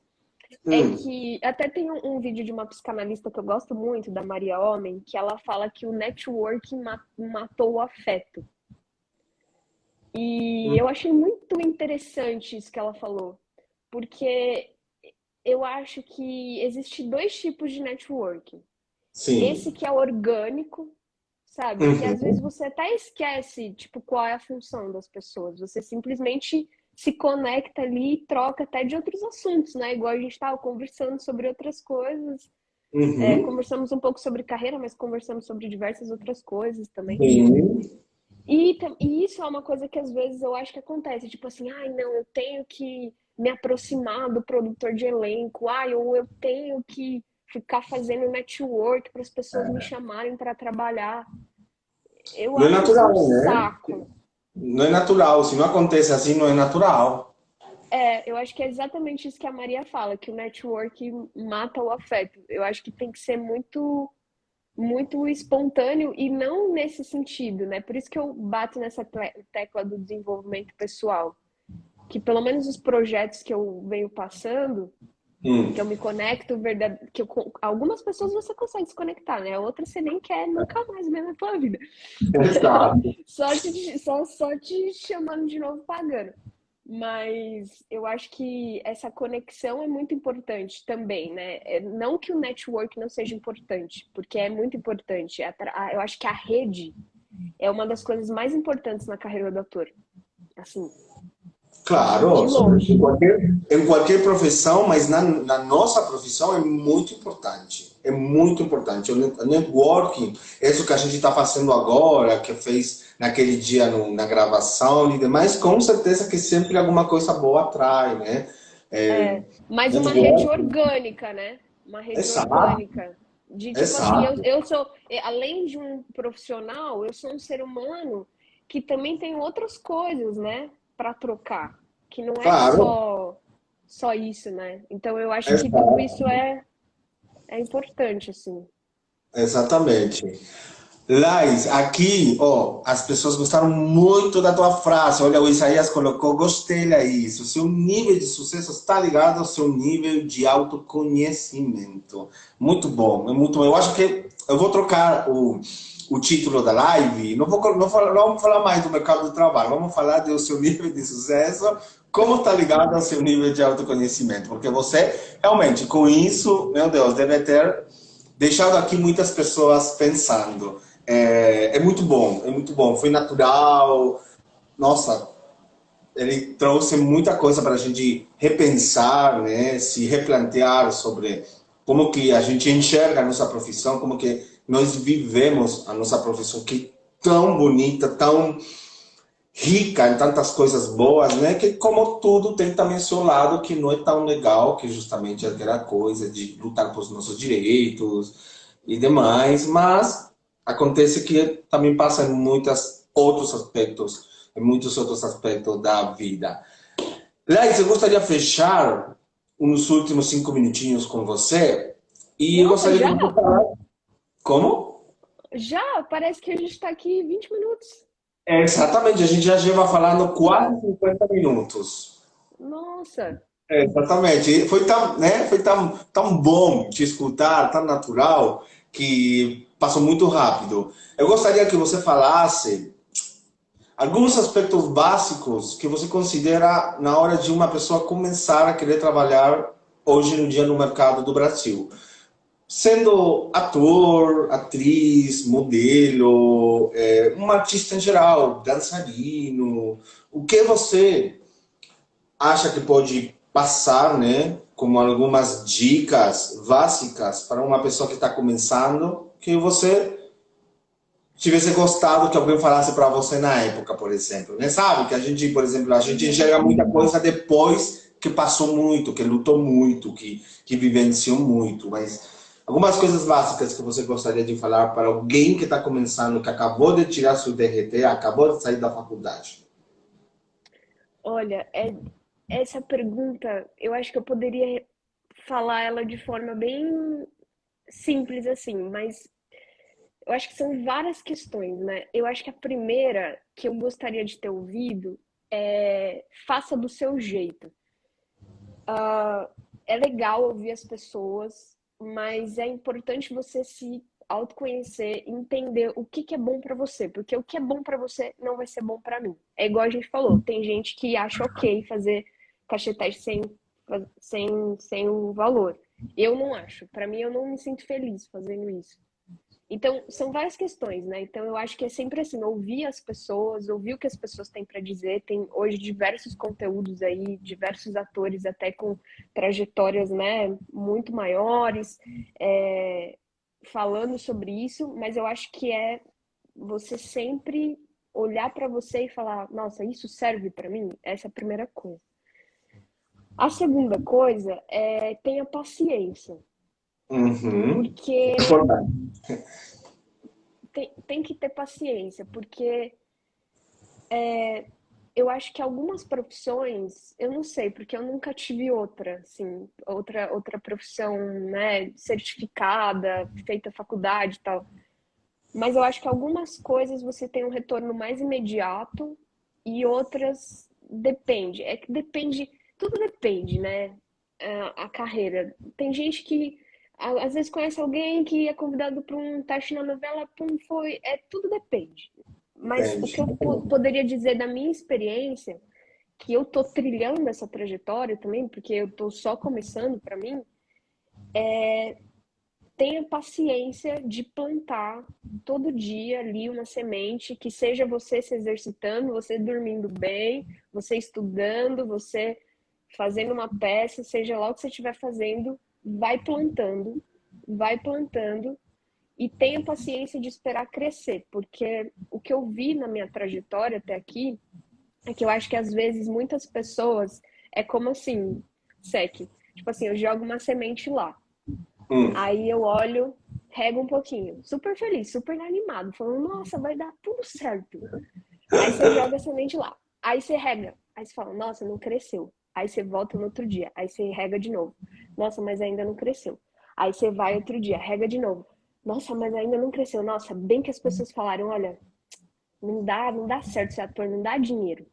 É Hum, que até tem um vídeo de uma psicanalista que eu gosto muito, da Maria Homem, que ela fala que o networking matou o afeto. E eu achei muito interessante isso que ela falou, porque eu acho que existe dois tipos de networking. Esse sim. que é orgânico, sabe? Que às vezes Uhum. você até esquece, tipo, qual é a função das pessoas. Você simplesmente se conecta ali e troca até de outros assuntos, né? Igual a gente estava conversando sobre outras coisas. Uhum. Conversamos um pouco sobre carreira, mas conversamos sobre diversas outras coisas também. Sim. E isso é uma coisa que às vezes eu acho que acontece, tipo assim, ai, não, eu tenho que me aproximar do produtor de elenco, ai, ou eu tenho que ficar fazendo network para as pessoas me chamarem para trabalhar. Eu Não é acho isso um natural, né? saco. Não é natural. Se não acontece assim, não é natural. Eu acho que é exatamente isso que a Maria fala, que o network mata o afeto. Eu acho que tem que ser muito espontâneo e não nesse sentido, né? Por isso que eu bato nessa tecla do desenvolvimento pessoal, que pelo menos os projetos que eu venho passando, Hum, que eu me conecto verdade, algumas pessoas você consegue se conectar, né? Outras você nem quer nunca mais ver na tua vida. exato. Só te chamando de novo pagando. Mas eu acho que essa conexão é muito importante também, né? Não que o network não seja importante, porque é muito importante. Eu acho que a rede é uma das coisas mais importantes na carreira do ator. Assim, de Claro, longe. em qualquer profissão, mas na nossa profissão é muito importante. É muito importante. O networking, isso que a gente está fazendo agora, que fez naquele dia na gravação e demais, com certeza que sempre alguma coisa boa atrai, né? É, Mas uma rede networking, orgânica, né? Uma rede exato, orgânica. De tipo assim, eu, exato. eu sou, além de um profissional, eu sou um ser humano que também tem outras coisas, né, para trocar, que não é Claro, só isso, né? Então eu acho que tudo exato, isso é importante, assim. exatamente. Lais, aqui, ó, as pessoas gostaram muito da tua frase. Olha, o Isaías colocou, gostei, Laís. O seu nível de sucesso está ligado ao seu nível de autoconhecimento. Muito bom, é muito bom. Eu acho que eu vou trocar o título da live. Não vamos falar mais do mercado do trabalho, vamos falar do seu nível de sucesso, como está ligado ao seu nível de autoconhecimento. Porque você, realmente, com isso, meu Deus, deve ter deixado aqui muitas pessoas pensando. É muito bom, é muito bom. Foi natural. Nossa, ele trouxe muita coisa para a gente repensar, né? Se replantear sobre como que a gente enxerga a nossa profissão, como que nós vivemos a nossa profissão, que é tão bonita, tão rica em tantas coisas boas, né? Que como tudo tem também seu lado que não é tão legal, que justamente é aquela coisa de lutar por nossos direitos e demais, mas acontece que também passa em em muitos outros aspectos da vida. Laís, eu gostaria de fechar uns últimos 5 minutinhos com você e eu Nossa, gostaria que já? você falasse como? Já? Parece que a gente está aqui 20 minutos. É, exatamente, a gente já vai falando quase 50 minutos. Nossa. É, exatamente. E foi tão, né, foi tão bom te escutar, tão natural, que passou muito rápido. Eu gostaria que você falasse alguns aspectos básicos que você considera na hora de uma pessoa começar a querer trabalhar hoje no dia no mercado do Brasil. Sendo ator, atriz, modelo, um artista em geral, dançarino, o que você acha que pode passar, né, como algumas dicas básicas para uma pessoa que está começando, que você tivesse gostado que alguém falasse para você na época, por exemplo, né? Sabe que a gente, por exemplo, a gente enxerga muita coisa depois que passou muito, que lutou muito, que vivenciou muito, mas algumas coisas básicas que você gostaria de falar para alguém que está começando, que acabou de tirar seu DRT, acabou de sair da faculdade. Olha, essa pergunta, eu acho que eu poderia falar ela de forma bem simples assim, mas eu acho que são várias questões, né? Eu acho que a primeira que eu gostaria de ter ouvido é faça do seu jeito. É legal ouvir as pessoas, mas é importante você se autoconhecer, entender o que é bom pra você, porque o que é bom pra você não vai ser bom pra mim. É igual a gente falou, tem gente que acha ok fazer cachetagem sem o valor. Eu não acho. Pra mim, eu não me sinto feliz fazendo isso. Então, são várias questões, né? Então, eu acho que é sempre assim, ouvir as pessoas, ouvir o que as pessoas têm para dizer. Tem hoje diversos conteúdos aí, diversos atores até com trajetórias, né, muito maiores, falando sobre isso, mas eu acho que é você sempre olhar para você e falar, nossa, isso serve para mim? Essa é a primeira coisa. A segunda coisa é tenha paciência, Uhum. porque Importante. tem que ter paciência, porque eu acho que algumas profissões, eu não sei, porque eu nunca tive outra, assim, outra profissão, né, certificada, feita faculdade e tal. Mas eu acho que algumas coisas você tem um retorno mais imediato e outras depende. É que depende, tudo depende, né? a carreira. Tem gente que às vezes conhece alguém que é convidado para um teste na novela, pum, foi. Tudo depende. Mas o que Entende? eu poderia dizer da minha experiência, que eu tô trilhando essa trajetória também, porque eu tô só começando para mim, tenha paciência de plantar todo dia ali uma semente, que seja você se exercitando, você dormindo bem, você estudando, você fazendo uma peça, seja lá o que você estiver fazendo, vai plantando e tenha paciência de esperar crescer, porque o que eu vi na minha trajetória até aqui é que eu acho que às vezes muitas pessoas é como assim, Sec, tipo assim, eu jogo uma semente lá. Aí eu olho, rego um pouquinho, super feliz, super animado, falando, nossa, vai dar tudo certo. Aí você joga a semente lá, aí você rega, aí você fala, nossa, não cresceu. Aí você volta no outro dia, aí você rega de novo. Nossa, mas ainda não cresceu. Aí você vai outro dia, rega de novo. Nossa, mas ainda não cresceu. Nossa, bem que as pessoas falaram, olha, não dá certo ser ator, não dá dinheiro.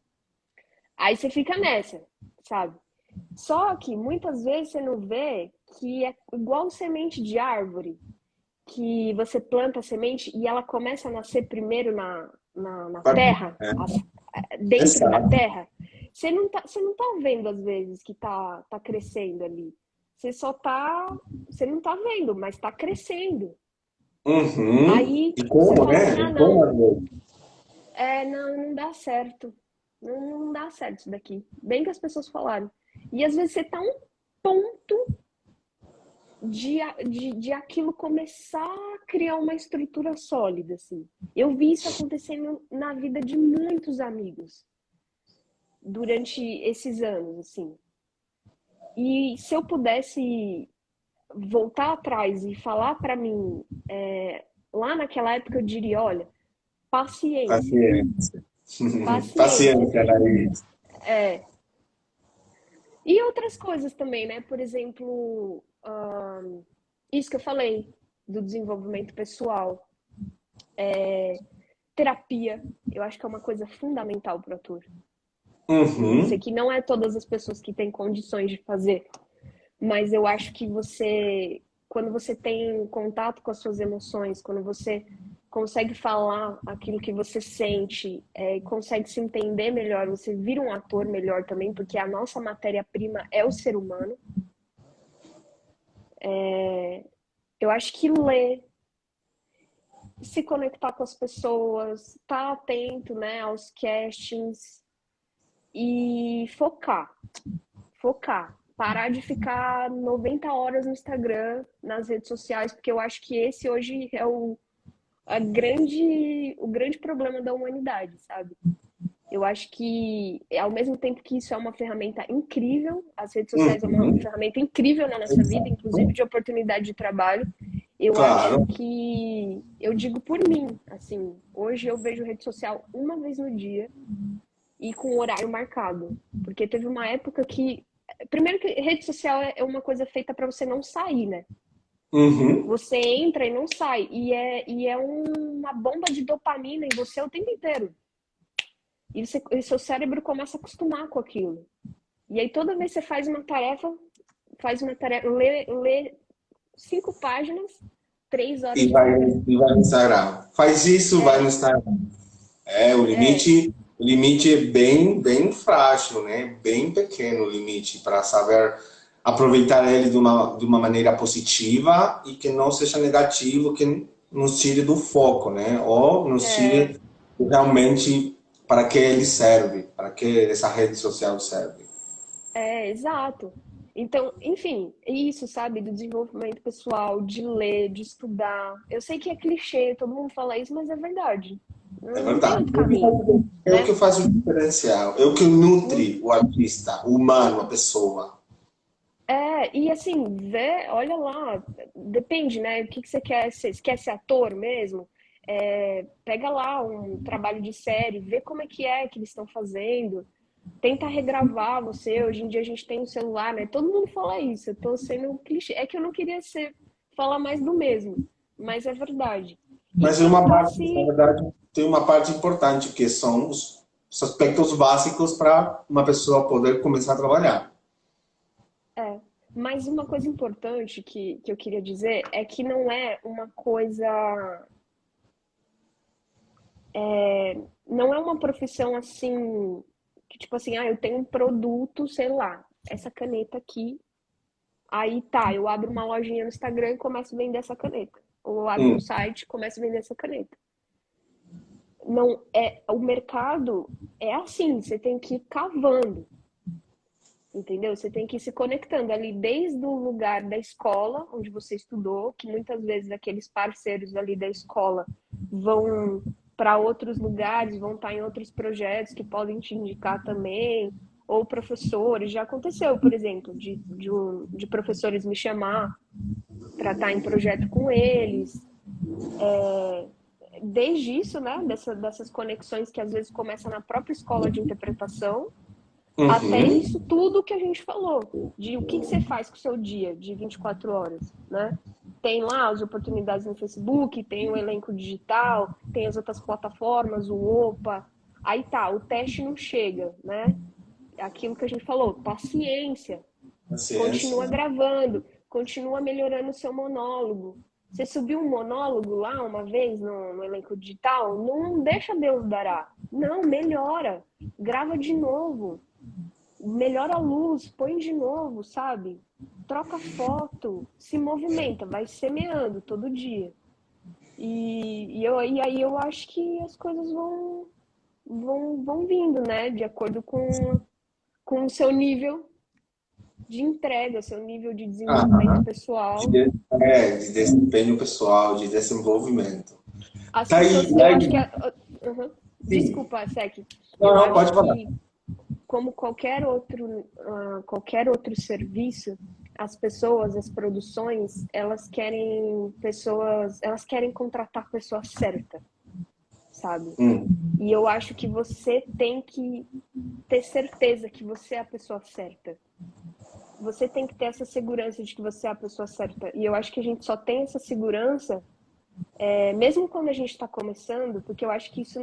Aí você fica nessa, sabe? Só que muitas vezes você não vê que é igual semente de árvore, que você planta a semente e ela começa a nascer primeiro na terra, dentro da Exato. terra. Você não tá vendo às vezes que tá crescendo ali. Você não tá vendo, mas tá crescendo. Uhum. Aí E você como, fala assim, né? ah, E como, não, às vezes? não dá certo. Não dá certo isso daqui. Bem que as pessoas falaram. E às vezes você tá um ponto de aquilo começar a criar uma estrutura sólida, assim. Eu vi isso acontecendo na vida de muitos amigos durante esses anos, assim. E se eu pudesse voltar atrás e falar para mim, lá naquela época, eu diria, olha, paciência, Paciência. paciência. Paciência, Laís. É. E outras coisas também, né? Por exemplo, isso que eu falei, do desenvolvimento pessoal. Terapia, eu acho que é uma coisa fundamental para o ator. Eu sei Uhum. que não é todas as pessoas que têm condições de fazer, mas eu acho que quando você tem contato com as suas emoções, quando você consegue falar aquilo que você sente, consegue se entender melhor, você vira um ator melhor também, porque a nossa matéria-prima é o ser humano. Eu acho que ler, se conectar com as pessoas, estar tá atento, né, aos castings e focar. Parar de ficar 90 horas no Instagram, nas redes sociais, porque eu acho que esse hoje é o grande problema da humanidade, sabe? Eu acho que, ao mesmo tempo que isso é uma ferramenta incrível, as redes sociais é uma Uhum. ferramenta incrível na nossa vida, inclusive Exato. de oportunidade de trabalho. Eu acho Claro. que, eu digo por mim, assim, hoje eu vejo rede social uma vez no dia e com horário marcado. Porque teve uma época que. Primeiro que rede social é uma coisa feita para você não sair, né? Uhum. Você entra e não sai. E é uma bomba de dopamina em você o tempo inteiro. E seu cérebro começa a acostumar com aquilo. E aí toda vez que você faz uma tarefa, lê 5 páginas, 3 horas E de vai, Instagram. e vai no Instagram. Faz isso, vai no É, Instagram. É, é, o limite é bem, bem frágil, né? Bem pequeno o limite para saber aproveitar ele de uma maneira positiva e que não seja negativo, que nos tire do foco, né? Ou nos é, tire realmente para que ele serve, para que essa rede social serve. exato. Então, enfim, é isso, sabe? Do desenvolvimento pessoal, de ler, de estudar. Eu sei que é clichê, todo mundo fala isso, mas é verdade. É Não tem verdade. outro caminho, É o que né? faz o diferencial, é o que Não, nutre o artista, o humano, a pessoa. e assim, olha lá, depende, né? O que você quer ser? Você quer ser ator mesmo? Pega lá um trabalho de série, vê como é que eles estão fazendo. Tenta regravar você. Hoje em dia a gente tem um celular, né? Todo mundo fala isso. Eu tô sendo um clichê. É que eu não queria falar mais do mesmo, mas é verdade. E Mas é uma tentar parte, na se. verdade, tem uma parte importante, que são os aspectos básicos para uma pessoa poder começar a trabalhar. Mas uma coisa importante que eu queria dizer é que não é uma coisa, não é uma profissão assim, que tipo assim, eu tenho um produto, sei lá, essa caneta aqui, aí tá, eu abro uma lojinha no Instagram e começo a vender essa caneta. Ou eu abro um Hum, site e começo a vender essa caneta. Não é, o mercado é assim, você tem que ir cavando. Entendeu? Você tem que ir se conectando ali desde o lugar da escola, onde você estudou, que muitas vezes aqueles parceiros ali da escola vão para outros lugares, vão estar em outros projetos que podem te indicar também, ou professores. Já aconteceu, por exemplo, de professores me chamar para estar em projeto com eles. Desde isso, né, dessas conexões que às vezes começam na própria escola de interpretação, até uhum. isso tudo que a gente falou, de o que você faz com o seu dia de 24 horas, né? Tem lá as oportunidades no Facebook, tem o elenco digital, tem as outras plataformas, o Opa. Aí tá, o teste não chega, né? Aquilo que a gente falou, paciência, continua Paciência. gravando, continua melhorando o seu monólogo. Você subiu um monólogo lá uma vez no elenco digital, não deixa Deus dará. Não, melhora, grava de novo, melhora a luz, põe de novo, sabe? Troca foto, se movimenta, vai semeando todo dia. E aí eu acho que as coisas vão vindo, né? De acordo com o seu nível de entrega, seu nível de desenvolvimento Aham. pessoal. De desempenho pessoal, de desenvolvimento. As Tá pessoas, aí, eu aí, acho que. Uhum. sim. Desculpa, Sec. Não, Eu não, acho pode falar. que como qualquer outro serviço, as pessoas, as produções, elas querem contratar a pessoa certa, sabe? Hum. E eu acho que você tem que ter certeza que você é a pessoa certa. Você tem que ter essa segurança de que você é a pessoa certa. E eu acho que a gente só tem essa segurança, mesmo quando a gente está começando, porque eu acho que isso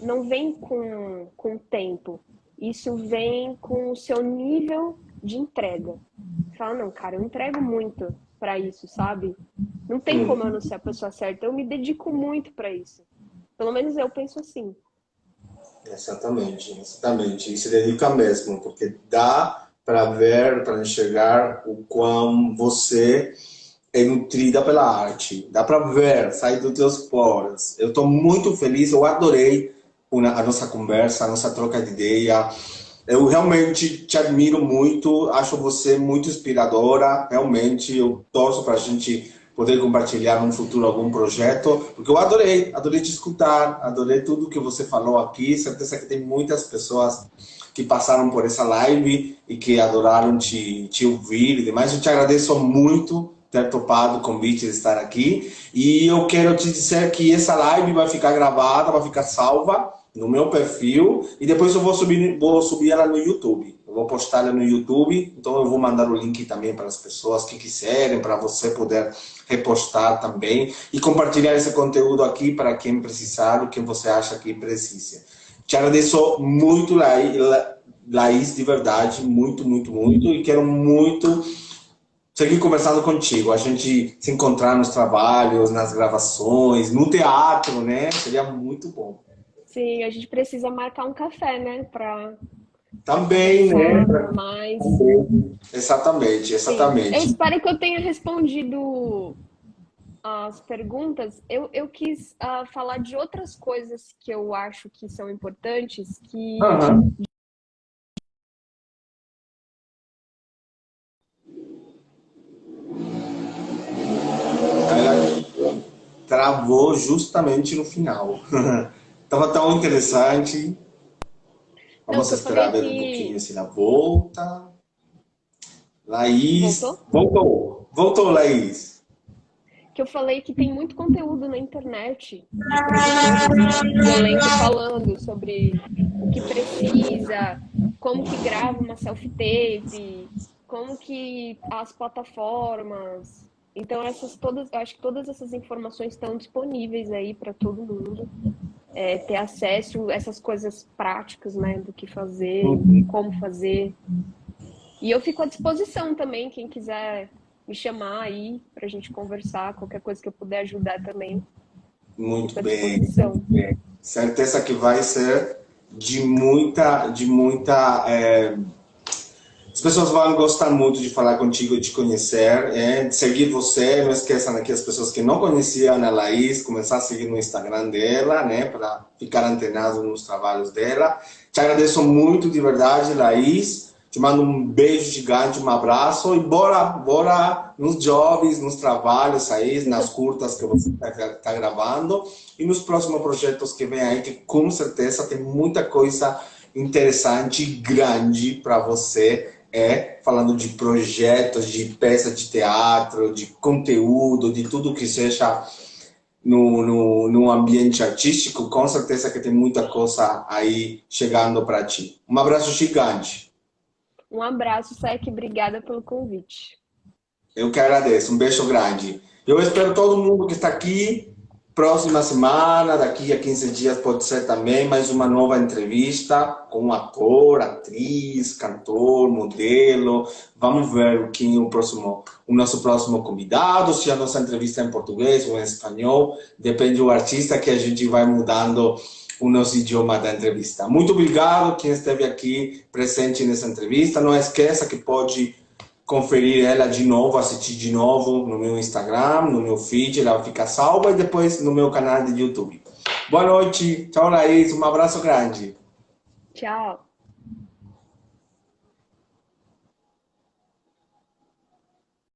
não vem com o tempo. Isso vem com o seu nível de entrega. Você fala, não, cara, eu entrego muito para isso, sabe? Não tem como eu não Hum. ser a pessoa certa. Eu me dedico muito para isso. Pelo menos eu penso assim. Exatamente, exatamente. E se dedica mesmo, porque dá para ver, para enxergar o quão você é nutrida pela arte. Dá para ver, sai dos teus poros. Eu estou muito feliz, eu adorei a nossa conversa, a nossa troca de ideia. Eu realmente te admiro muito, acho você muito inspiradora. Realmente, eu torço para a gente poder compartilhar no futuro algum projeto, porque eu adorei te escutar, adorei tudo que você falou aqui. Certeza que tem muitas pessoas que passaram por essa live e que adoraram te ouvir e demais. Eu te agradeço muito ter topado o convite de estar aqui. E eu quero te dizer que essa live vai ficar gravada, vai ficar salva no meu perfil e depois eu vou subir ela no YouTube. Eu vou postar ela no YouTube, então eu vou mandar o link também para as pessoas que quiserem, para você poder repostar também e compartilhar esse conteúdo aqui para quem precisar, quem você acha que precisa. Te agradeço muito, Laís, de verdade, muito, muito, muito, e quero muito seguir conversando contigo, a gente se encontrar nos trabalhos, nas gravações, no teatro, né? Seria muito bom. Sim, a gente precisa marcar um café, né? Para Também, né? conversar mais. Também. Exatamente, Sim. Eu exatamente. espero que eu tenha respondido as perguntas. Eu quis falar de outras coisas que eu acho que são importantes, que Aham. Ela travou justamente no final. Tava tão interessante. não, Vamos que eu falei esperar ver um pouquinho que se ela volta. Laís, voltou, voltou. Voltou, Laís. que eu falei que tem muito conteúdo na internet de produtores e do elenco falando sobre o que precisa, como que grava uma self-tape, como que as plataformas. Então essas todas, eu acho que todas essas informações estão disponíveis aí para todo mundo ter acesso a essas coisas práticas, né, do que fazer, como fazer. E eu fico à disposição também, quem quiser me chamar aí pra gente conversar, qualquer coisa que eu puder ajudar também, fico Muito à bem. disposição. Certeza que vai ser as pessoas vão gostar muito de falar contigo, de conhecer, de seguir você. Não esqueçam aqui as pessoas que não conheciam a Laís, começar a seguir no Instagram dela, né, para ficar antenado nos trabalhos dela. Te agradeço muito de verdade, Laís. Te mando um beijo gigante, um abraço e bora nos jobs, nos trabalhos aí, nas curtas que você está gravando e nos próximos projetos que vem aí, que com certeza tem muita coisa interessante e grande para você, falando de projetos, de peças de teatro, de conteúdo, de tudo que seja no ambiente artístico, com certeza que tem muita coisa aí chegando para ti. Um abraço gigante. Um abraço, Sec, obrigada pelo convite. Eu que agradeço, um beijo grande. Eu espero todo mundo que está aqui. Próxima semana, daqui a 15 dias, pode ser também mais uma nova entrevista com um ator, atriz, cantor, modelo. Vamos ver quem é o nosso próximo convidado, se a nossa entrevista é em português ou em espanhol. Depende do artista que a gente vai mudando o nosso idioma da entrevista. Muito obrigado quem esteve aqui presente nessa entrevista. Não esqueça que pode conferir ela de novo, assistir de novo no meu Instagram, no meu feed, ela fica salva e depois no meu canal de YouTube. Boa noite, tchau Laís, um abraço grande. Tchau.